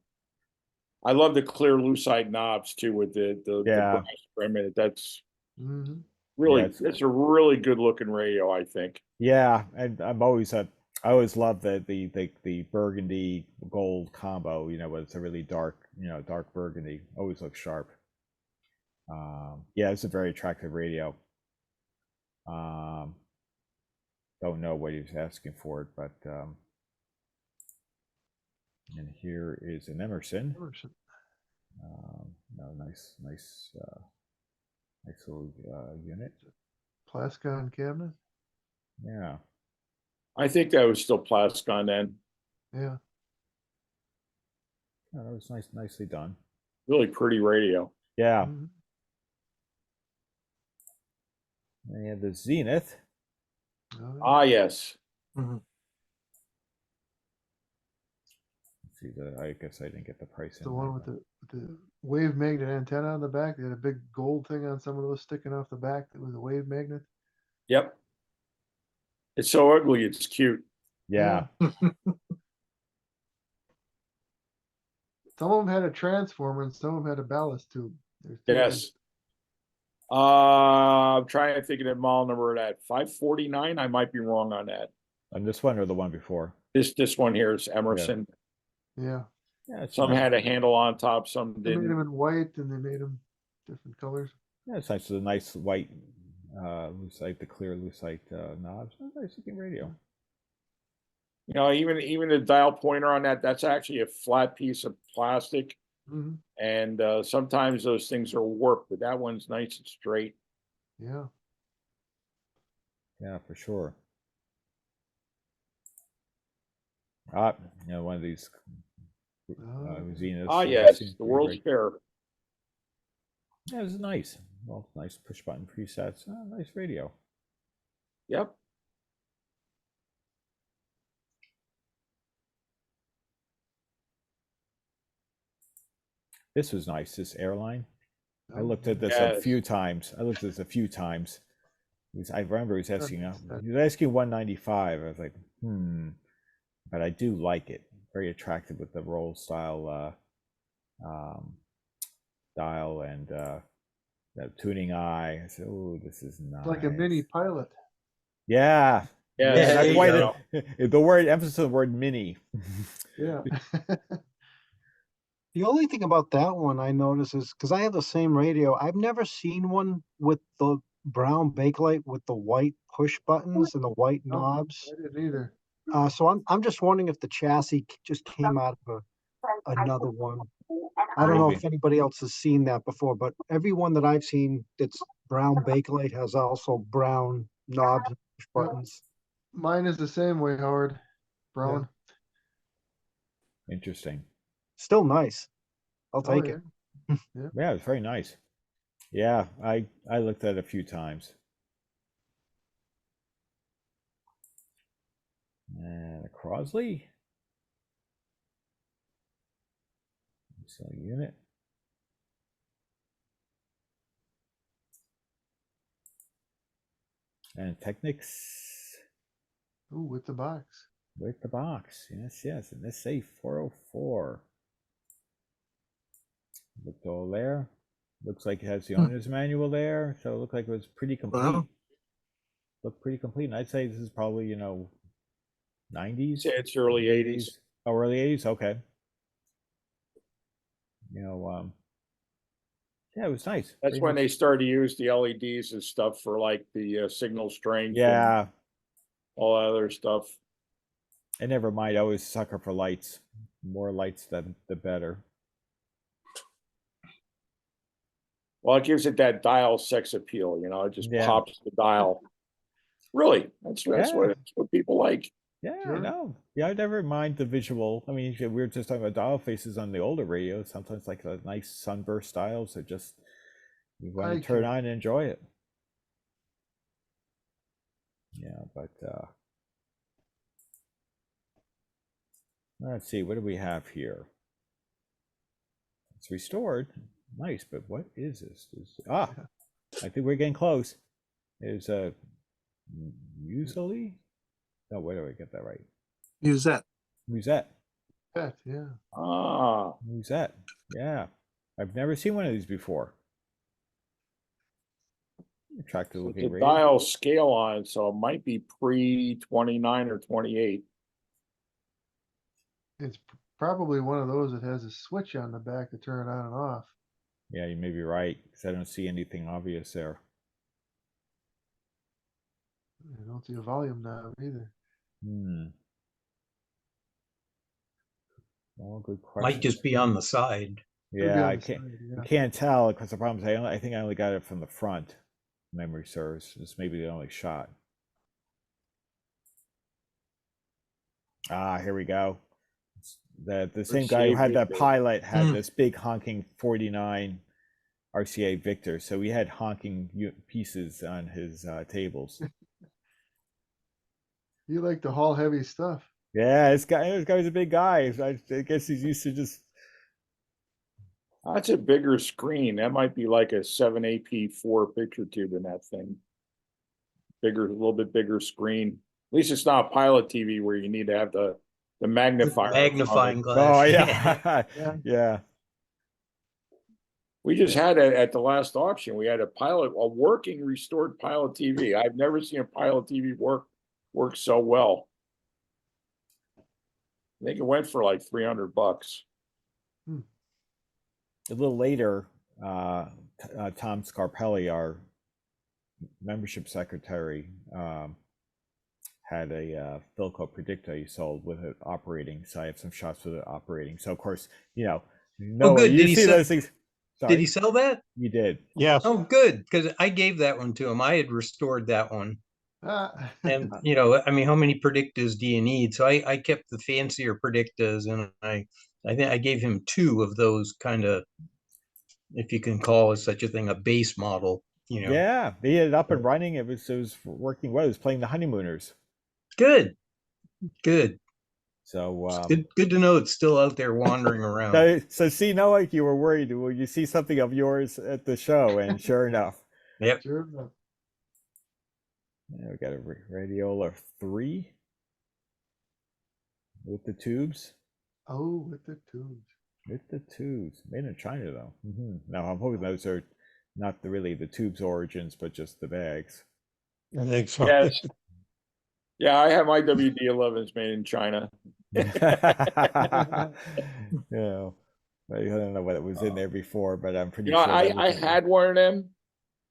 I love the clear lucite knobs too with the brass perimeter. That's really, it's a really good looking radio, I think. Yeah, and I always love the burgundy gold combo. You know, when it's a really dark, you know, dark burgundy. Always looks sharp. Yeah, it's a very attractive radio. Don't know what he was asking for it, but and here is an Emerson. No, nice little unit. Plascon cabinet. Yeah. I think that was still Plascon then. Yeah. Oh, that was nicely done. Really pretty radio. Yeah. And you have the Zenith. Ah, yes. See, I guess I didn't get the price. The one with the wave magnet antenna on the back. They had a big gold thing on some of those sticking off the back that was a wave magnet. Yep. It's so ugly, it's cute. Yeah. Some of them had a transformer and some of them had a ballast tube. Yes. I'm trying to think of the model number of that. 549. I might be wrong on that. On this one or the one before? This one here is Emerson. Yeah. Some had a handle on top, some They didn't. made them in white and they made them different colors. Yeah, it's nice. The nice white lucite, the clear lucite knobs. Nice looking radio. You know, even the dial pointer on that, that's actually a flat piece of plastic. Mhm. And sometimes those things are warped, but that one's nice and straight. Yeah. Yeah, for sure. You know, one of these Zeniths. Ah, yes, seems the pretty World's great. Fair. Yeah, it was nice. Well, nice push button presets. Nice radio. Yep. This was nice. This airline. I Oh, looked at this a few times. I remember he was asking. He was asking 195. I was like, but I do like it. Very attractive with the roll style dial and that tuning eye. I said, oh, this is nice. Like a mini pilot. Yeah. Yeah, not there quite you the word emphasis on the word mini. Yeah. The only thing about that one I notice is because I have the same radio, I've never seen one with the brown bakelite with the white push buttons and the white No, knobs. I didn't either. So I'm just wondering if the chassis just came out of another one. I don't know Maybe. if anybody else has seen that before, but every one that I've seen that's brown bakelite has also brown knobs and push buttons. Mine is the same way, Howard. Brown. Interesting. Still nice. I'll Oh, take yeah. it. Yeah, it's very nice. Yeah, I looked at it a few times. And a Crosley. So unit. And Technics Ooh, with the box. with the box. Yes. And this safe 404. Looked all there. Looks like it has the owner's manual there. So it looked like it was pretty complete. Wow. Looked pretty complete. And I'd say this is probably, 90s. Yeah, it's early 80s. Oh, early 80s? Okay. Yeah, it was nice. That's Pretty when much- they started to use the LEDs and stuff for like the signal strength. Yeah. And all that other stuff. And never mind, I always sucker for lights. More lights than the better. Well, it gives it that dial sex appeal, it just pops the dial. Really, that's what people like. Yeah, Sure. no. Yeah, I never mind the visual. I mean, we were just talking about dial faces on the older radios. Sometimes like a nice sunburst dials that just you want to turn on and enjoy it. Yeah, but let's see, what do we have here? It's restored. Nice, but what is this? I think we're getting close. There's a Museli? No, where do I get that right? Musette. Musette. Yeah. Ah. Musette. Yeah. I've never seen one of these before. Attractive looking The dial scale on it, so it might be pre-29 or 28. It's probably one of those that has a switch on the back to turn it on and off. Yeah, you may be right, because I don't see anything obvious there. I don't see a volume knob either. All good questions. Might just be on the side. Yeah, I can't tell because the problem is I think I only got it from the front. Memory serves. This may be the only shot. Here we go. The same guy who had that pilot had this big honking 49 RCA Victor, so he had honking pieces on his tables. You like to haul heavy stuff. Yeah, this guy's a big guy. I guess he's used to just. That's a bigger screen. That might be like a 7AP4 picture tube in that thing. A little bit bigger screen. At least it's not a pilot TV where you need to have the magnifier. Magnifying glass. Oh yeah. Yeah. We just had it at the last auction. We had a working restored pilot TV. I've never seen a pilot TV work so well. I think it went for like $300. A little later, Tom Scarpelli, our membership secretary, had a Philco predictor you sold with it operating. So I have some shots with it operating. So of course, no, good. you see those things. Sorry. Did he sell that? You did. Yeah. Oh, good, because I gave that one to him. I had restored that one. And I mean, how many predictors do you need? So I kept the fancier predictors, and I think I gave him 2 of those kind of, if you can call it such a thing, a base model. Yeah, they had it up and running. It was working well. It was playing the Honeymooners. Good. So good to know it's still out there wandering around. So see, not like you were worried. Well, you see something of yours at the show, and sure enough. Yep. Sure enough. Yeah, we got a Radiola 3 with the tubes. Oh, with the tubes. With the tubes, made in China though. Now I'm hoping those are not really the tubes origins, but just the bags. I think so. Yes. Yeah, I have my WD-11s made in China. Yeah, I don't know what it was in there before, but I'm pretty sure. I had one of them,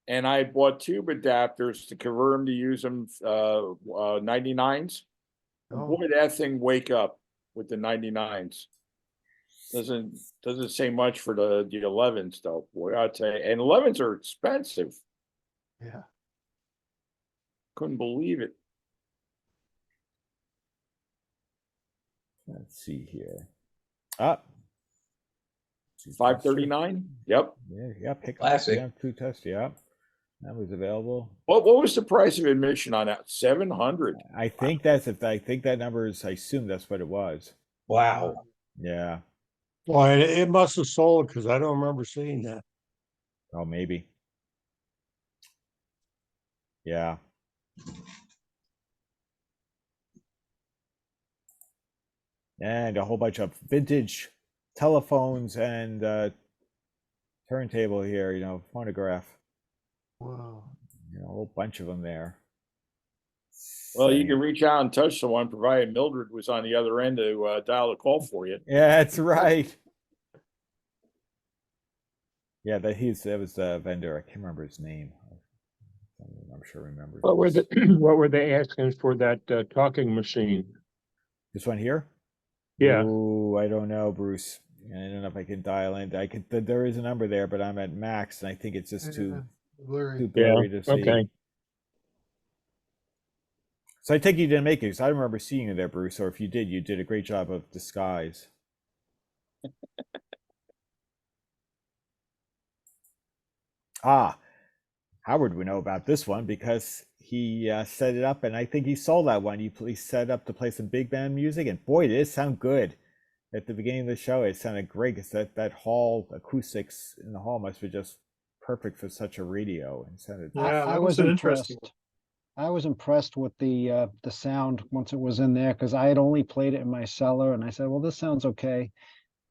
and I bought tube adapters to convert them to use them 99s. Oh. Boy, that thing wake up with the 99s. Doesn't say much for the 11s though. Boy, I'll tell you, and 11s are expensive. Yeah. Couldn't believe it. Let's see here. Ah, 539. Yep. Yeah. Pick Classic. Yeah, 2 test. Yeah, that was available. What was the price of admission on that? 700. I think that number is. I assume that's what it was. Wow. Yeah. Well, it must have sold because I don't remember seeing that. Oh, maybe. Yeah. And a whole bunch of vintage telephones and turntable here, phonograph. Wow. A whole bunch of them there. Well, you can reach out and touch someone, provided Mildred was on the other end to dial a call for you. Yeah, that's right. Yeah, that was the vendor. I can't remember his name. I'm sure I remember. What were they asking for that talking machine? This one here? Yeah. Ooh, I don't know, Bruce. I don't know if I can dial in. There is a number there, but I'm at max, and I think it's just too blurry to see. Okay. So I think you didn't make it, because I remember seeing you there, Bruce. Or if you did a great job of disguise. Howard would know about this one because he set it up, and I think he sold that one. He set up to play some big band music, and boy, did it sound good. At the beginning of the show, it sounded great. Because that hall acoustics in the hall must be just perfect for such a radio, and sounded. Yeah, I was impressed. I was impressed with the sound once it was in there, because I had only played it in my cellar, and I said, well, this sounds okay,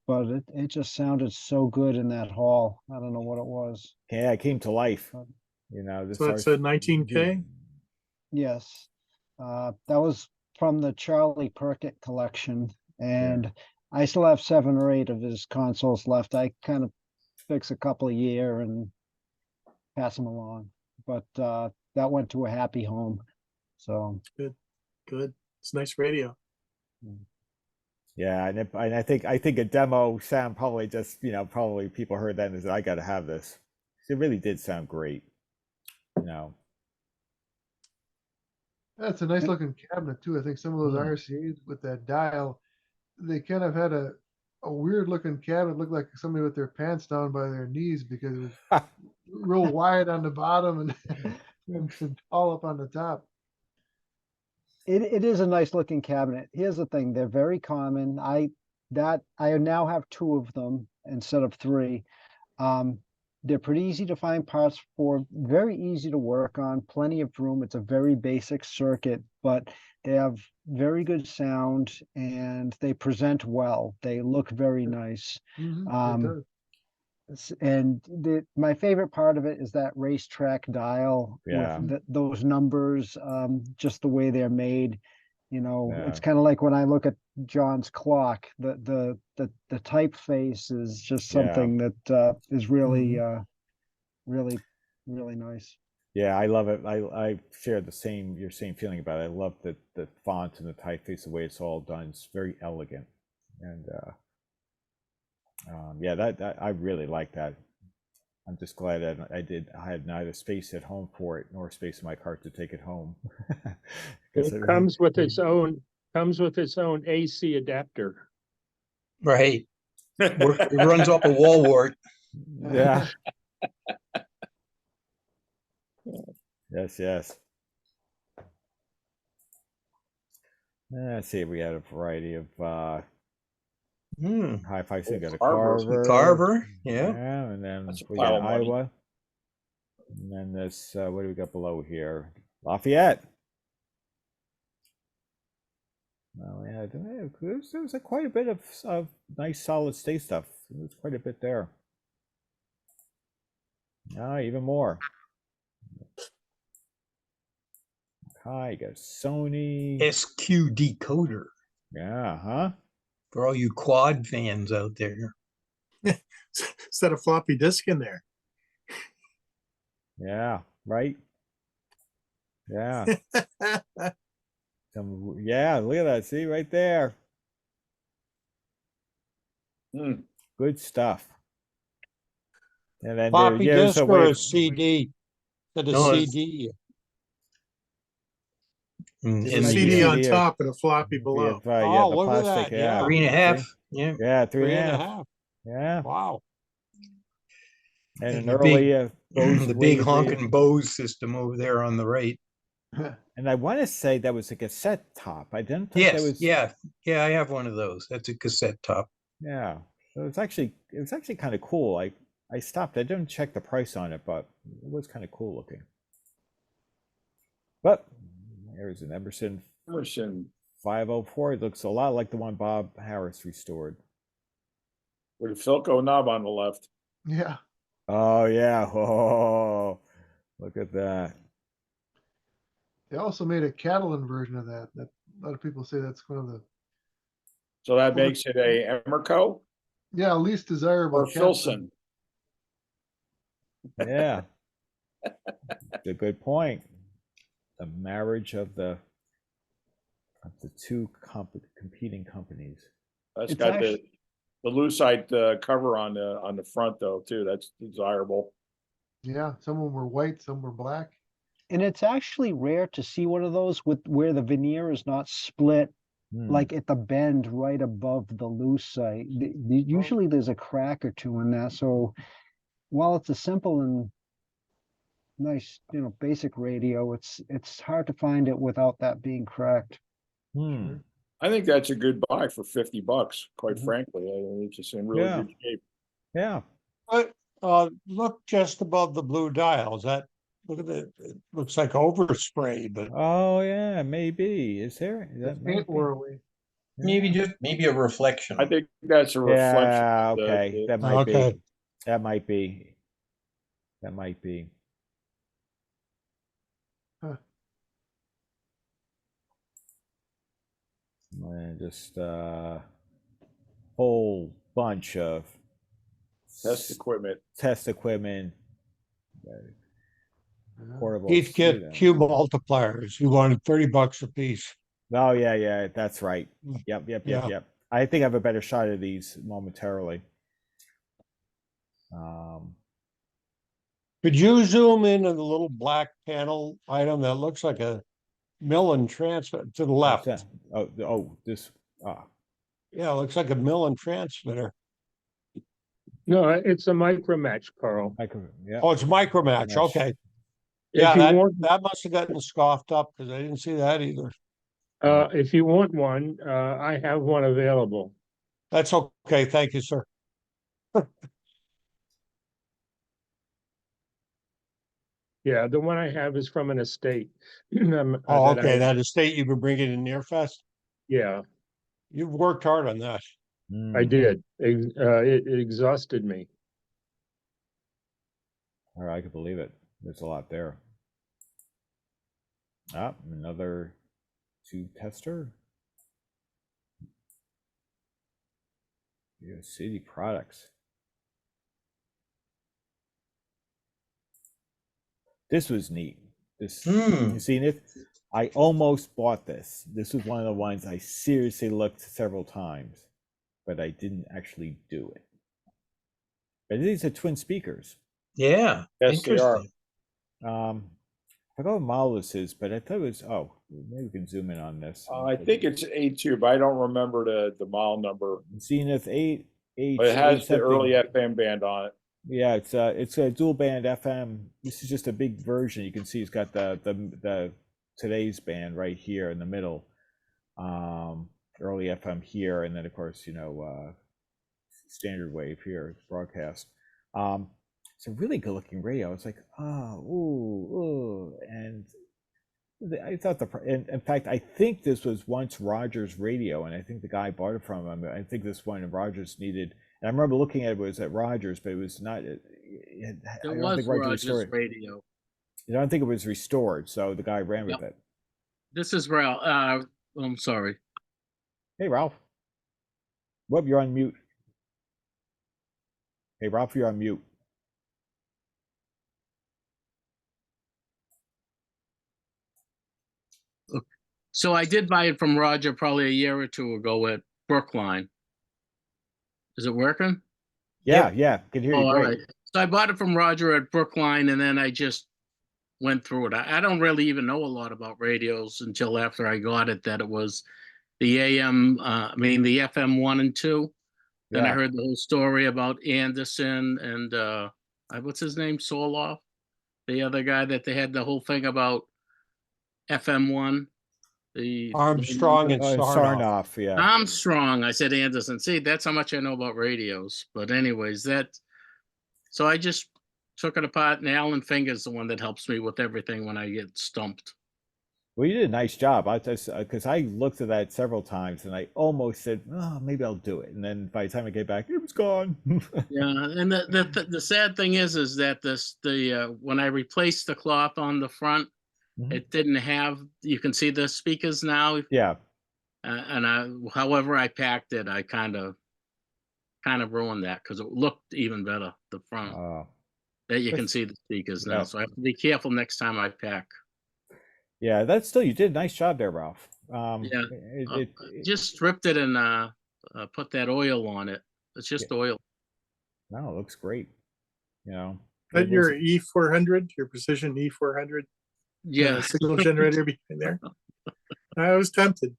but it just sounded so good in that hall. I don't know what it was. Yeah, it came to life. So that's a 19K? Yes. That was from the Charlie Perkett collection, and I still have 7 or 8 of his consoles left. I kind of fix a couple a year and pass them along, but that went to a happy home. So good. It's a nice radio. Yeah, and I think a demo sound probably just probably people heard that and said, I got to have this. It really did sound great. That's a nice looking cabinet too. I think some of those RCAs with that dial, they kind of had a weird looking cabinet. Looked like somebody with their pants down by their knees, because it was real wide on the bottom and tall up on the top. It is a nice looking cabinet. Here's the thing, they're very common. I now have 2 of them instead of 3. They're pretty easy to find parts for, very easy to work on, plenty of room. It's a very basic circuit, but they have very good sound and they present well. They look very nice. And my favorite part of it is that racetrack dial with those numbers, just the way they're made. It's kind of like when I look at John's clock, the typeface is just something that is really really nice. Yeah, I love it. I share your same feeling about it. I love the font and the typeface, the way it's all done. It's very elegant, and yeah, that I really like that. I'm just glad that I had neither space at home for it nor space in my cart to take it home. It comes with its own AC adapter. Right. It runs off a wall wart. Yeah. Yes, yes. Let's see. We had a variety of hi-fi. So we got a Carver. Yeah. And then That's a we pile got of money. Iowa. And then this, what do we got below here? Lafayette. Oh yeah, there's quite a bit of nice solid state stuff. There's quite a bit there. Even more. Hi, you got Sony. SQ decoder. Yeah, huh? For all you quad fans out there. Set a floppy disk in there. Yeah, right. Yeah. Yeah, look at that. See right there. Good stuff. And then floppy there's disk a or way. a CD? That a No, CD. And There's a CD on top and a floppy below. Yeah, the look at plastic. that. Yeah. 3.5. See? Yeah. Yeah, 3.5. 3.5. Yeah. Wow. And an the early big, the big honking Bose system over there on the right. And I want to say that was a cassette top. I didn't think that was. Yeah, I have one of those. That's a cassette top. Yeah, so it's actually kind of cool. I stopped. I didn't check the price on it, but it was kind of cool looking. But there's an Emerson 504. It looks a lot like the one Bob Harris restored. With a Philco knob on the left. Yeah. Oh yeah. Oh, look at that. They also made a Castleton version of that. That a lot of people say that's one of the. So that makes it a Emerco? Yeah, least desirable. Or Filson. Yeah. It's a good point. The marriage of the two competing companies. That's got the lucite cover on the front though too. That's desirable. Yeah, some of them were white, some were black. And it's actually rare to see one of those with where the veneer is not split, like at the bend right above the lucite. Usually there's a crack or two in that. So while it's a simple and nice, basic radio, it's hard to find it without that being cracked. I think that's a good buy for $50, quite frankly. I mean, it's just in really good shape. Yeah. But look just above the blue dials. Look at it. It looks like overspray, but oh yeah, maybe. Is there? That paint wore away. Maybe a reflection. I think that's a reflection. Yeah, okay. That might okay. be. That might be. That might be. Huh. And just whole bunch of Test equipment. Portable. Keith, get cube multipliers. You wanted $30 a piece. Oh yeah, that's right. Yep. I think I have a better shot of these momentarily. Could you zoom in on the little black panel item that looks like a Millen transmitter to the left? This. Yeah, it looks like a Millen transmitter. No, it's a micro match, Carl. Yeah. Oh, it's micro match. Okay. If Yeah, you that must have gotten scoffed up because I didn't see that either. If you want one, I have one available. That's okay. Thank you, sir. Yeah, the one I have is from an estate. Oh, okay. That estate you've been bringing in Nearfest? Yeah. You've worked hard on that. I did. It exhausted me. All right, I can believe it. There's a lot there. Another tube tester. Yeah, City Products. This was neat. This, you seen it? I almost bought this. This was one of the ones I seriously looked several times, but I didn't actually do it. But these are twin speakers. Yeah, Yes, they are. interesting. I forgot what model this is, but I thought it was, oh, maybe we can zoom in on this. I think it's A2, but I don't remember the model number. Zenith 8, But it has the something. early FM band on it. Yeah, it's a dual band FM. This is just a big version. You can see it's got the today's band right here in the middle. Early FM here, and then of course, you know, standard wave here, broadcast. It's a really good looking radio. It's like, and I thought in fact, I think this was once Rogers radio, and I think the guy bought it from him. I think this one Rogers needed. And I remember looking at it was at Rogers, but it was not. It was Rogers radio. I don't think it was restored, so the guy ran with it. This is Ralph. I'm sorry. Hey, Ralph. Whoop, you're on mute. Hey, Ralph, you're on mute. So I did buy it from Roger probably a year or two ago at Brookline. Is it working? Yeah, yeah, can hear you. All great. right. So I bought it from Roger at Brookline, and then I just went through it. I don't really even know a lot about radios until after I got it, that it was the AM, the FM 1 and 2. Then I heard the whole story about Anderson and what's his name, Soloff, the other guy that they had the whole thing about FM 1. Armstrong and Sarnoff. Yeah. Armstrong. I said Anderson. See, that's how much I know about radios. But anyways, so I just took it apart, and Alan Finger's the one that helps me with everything when I get stumped. Well, you did a nice job. Because I looked at that several times, and I almost said, "Oh, maybe I'll do it." And then by the time I get back, it was gone. Yeah, and the sad thing is that when I replaced the cloth on the front, it didn't have. You can see the speakers now. Yeah. However I packed it, I kind of ruined that because it looked even better the front. That you can see the speakers now, so I have to be careful next time I pack. Yeah, that's still, you did a nice job there, Ralph. Just stripped it and put that oil on it. It's just oil. No, it looks great. You know, that your E400, your precision E400. Yeah, signal generator behind there. I was tempted.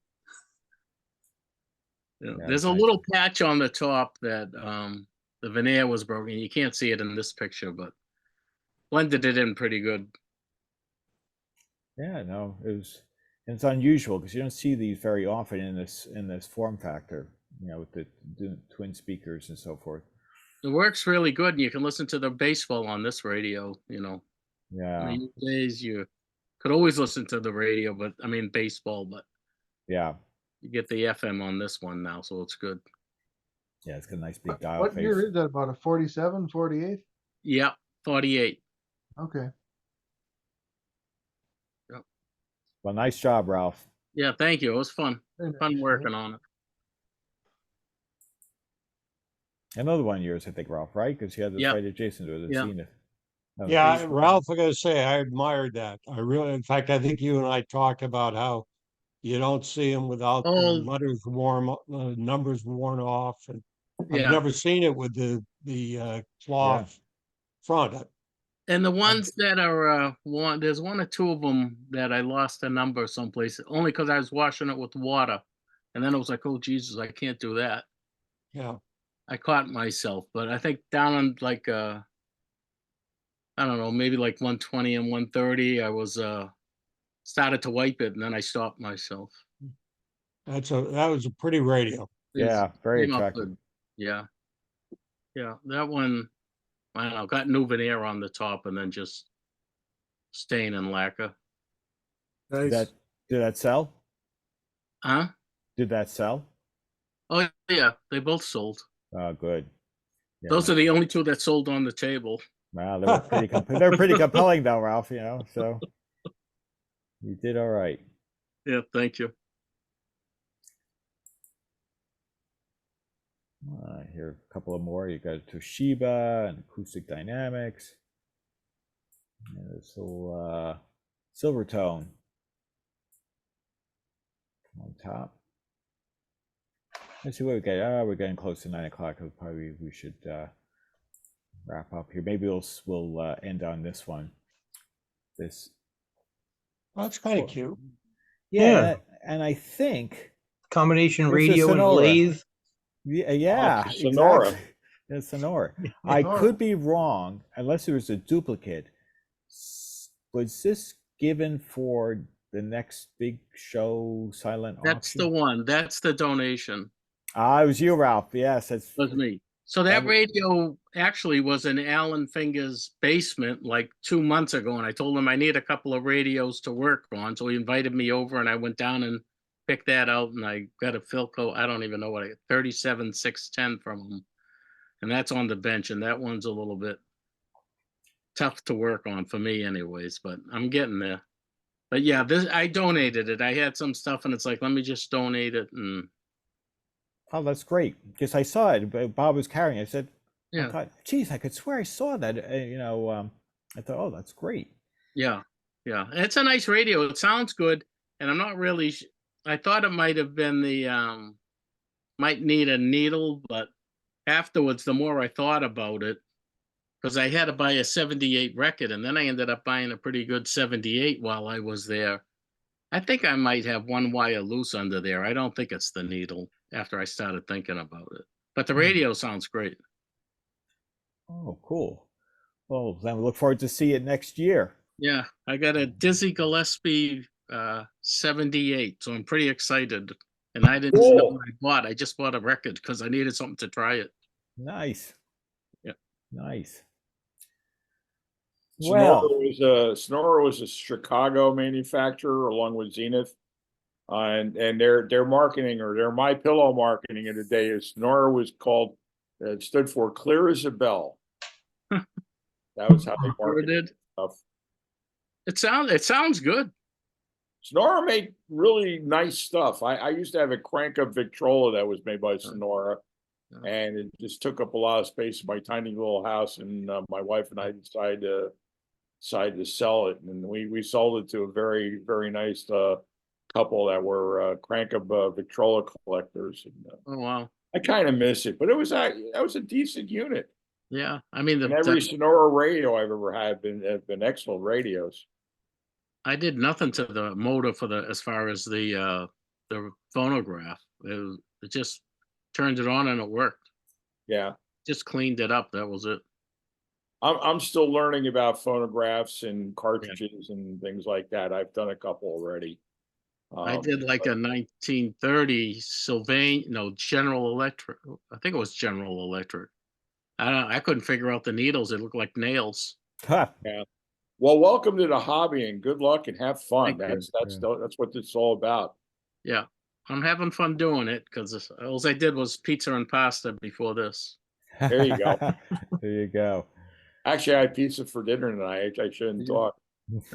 There's a little patch on the top that the veneer was broken. You can't see it in this picture, but blended it in pretty good. Yeah, no, it's unusual because you don't see these very often in this form factor, you know, with the twin speakers and so forth. It works really good, and you can listen to the baseball on this radio, you know. Yeah. These days you could always listen to the radio, but baseball, but yeah, you get the FM on this one now, so it's good. Yeah, it's got a nice big dial. What year is that? About a 47, 48? Yeah, 48. Okay. Yep. Well, nice job, Ralph. Yeah, thank you. It was fun. Fun working on it. Another one of yours, I think, Ralph, right? Because you had this right adjacent to it. Yeah. Seen it. Yeah, Ralph, I gotta say, I admired that. In fact, I think you and I talked about how you don't see them without the numbers worn off, and I've never seen it with the cloth front. And the ones that are there's one or two of them that I lost a number someplace only because I was washing it with water, and then I was like, oh Jesus, I can't do that. Yeah, I caught myself, but I think down on like I don't know, maybe like 120 and 130, I was started to wipe it, and then I stopped myself. that was a pretty radio. Yeah, very attractive. Yeah, that one. I don't know, got new veneer on the top and then just stain and lacquer. Nice. Did that sell? Huh? Did that sell? Oh yeah, they both sold. Oh, good. Yeah. Those are the only two that sold on the table. Wow, they were pretty. They're pretty compelling, though, Ralph. You know, so you did all right. Yeah, thank you. Here, a couple of more. You got Toshiba and Acoustic Dynamics. This little silver tone on top. Let's see what we get. We're getting close to 9 o'clock. Probably we should wrap up here. Maybe we'll end on this one. This. That's kind of cute. Yeah, and I think combination radio and lathe. Yeah, Sonora. Exactly. It's Sonora. I could be wrong, unless it was a duplicate. Was this given for the next big show silent That's auction? the one. That's the donation. It was you, Ralph. Yes, it was me. So that radio actually was in Alan Finger's basement like 2 months ago, and I told him I need a couple of radios to work on. So he invited me over, and I went down and picked that out, and I got a Philco. I don't even know what 37610 from him, and that's on the bench. And that one's a little bit tough to work on for me, anyways. But I'm getting there. But yeah, this I donated it. I had some stuff, and it's like, let me just donate it. And oh, that's great, because I saw it. Bob was carrying it. I said, yeah, I thought, geez, I could swear I saw that. I thought, oh, that's great. Yeah, yeah, it's a nice radio. It sounds good, and I'm not really. I thought it might have been the might need a needle, but afterwards, the more I thought about it, because I had to buy a 78 record, and then I ended up buying a pretty good 78 while I was there. I think I might have one wire loose under there. I don't think it's the needle after I started thinking about it. But the radio sounds great. Oh, cool. Well, then we look forward to see it next year. Yeah, I got a Dizzy Gillespie 78, so I'm pretty excited. And I didn't know what I bought. I just bought a record because I needed something to try it. Nice. Yeah. Nice. Sonora was a Chicago manufacturer along with Zenith, and their marketing, or their My Pillow marketing of the day, is Sonora was called. It stood for Clear as a Bell. That was how they marketed stuff. It sounds good. Sonora made really nice stuff. I used to have a crank up Victrola that was made by Sonora, and it just took up a lot of space in my tiny little house. And my wife and I decided to sell it, and we sold it to a very, very nice couple that were crank up Victrola collectors. And, oh wow! I kind of miss it, but that was a decent unit. Yeah, I mean, every Sonora radio I've ever had have been excellent radios. I did nothing to the motor as far as the phonograph. It just turned it on and it worked. Yeah, just cleaned it up. That was it. I'm still learning about phonographs and cartridges and things like that. I've done a couple already. I did like a 1930 General Electric. I think it was General Electric. I couldn't figure out the needles. They looked like nails. Yeah. Well, welcome to the hobby, and good luck and have fun. That's what it's all about. Yeah, I'm having fun doing it because all I did was pizza and pasta before this. There you go. There you go. Actually, I had pizza for dinner tonight. I shouldn't talk.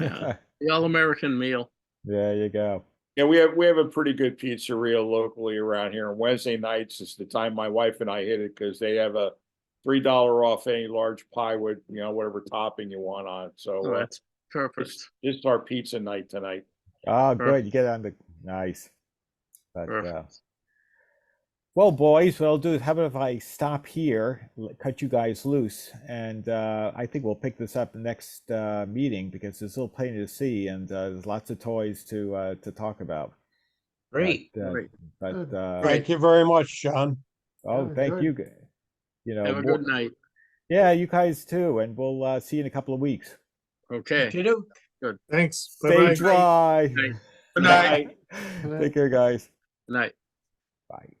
Yeah. The all-American meal. There you go. Yeah, we have a pretty good pizzeria locally around here. And Wednesday nights is the time my wife and I hit it, because they have a $3 off any large pie with whatever topping you want on it. So that's perfect. It's our pizza night tonight. Oh, good. You get on the nice. But, well, boys, what I'll do is, how about if I stop here, cut you guys loose, and I think we'll pick this up the next meeting, because there's still plenty to see, and there's lots of toys to talk about. Great. But thank you very much, John. Oh, thank you. Have a good night. Yeah, you guys too, and we'll see you in a couple of weeks. Okay. Good. Thanks. Stay Bye-bye. dry. Good night. Take care, guys. Good night. Bye.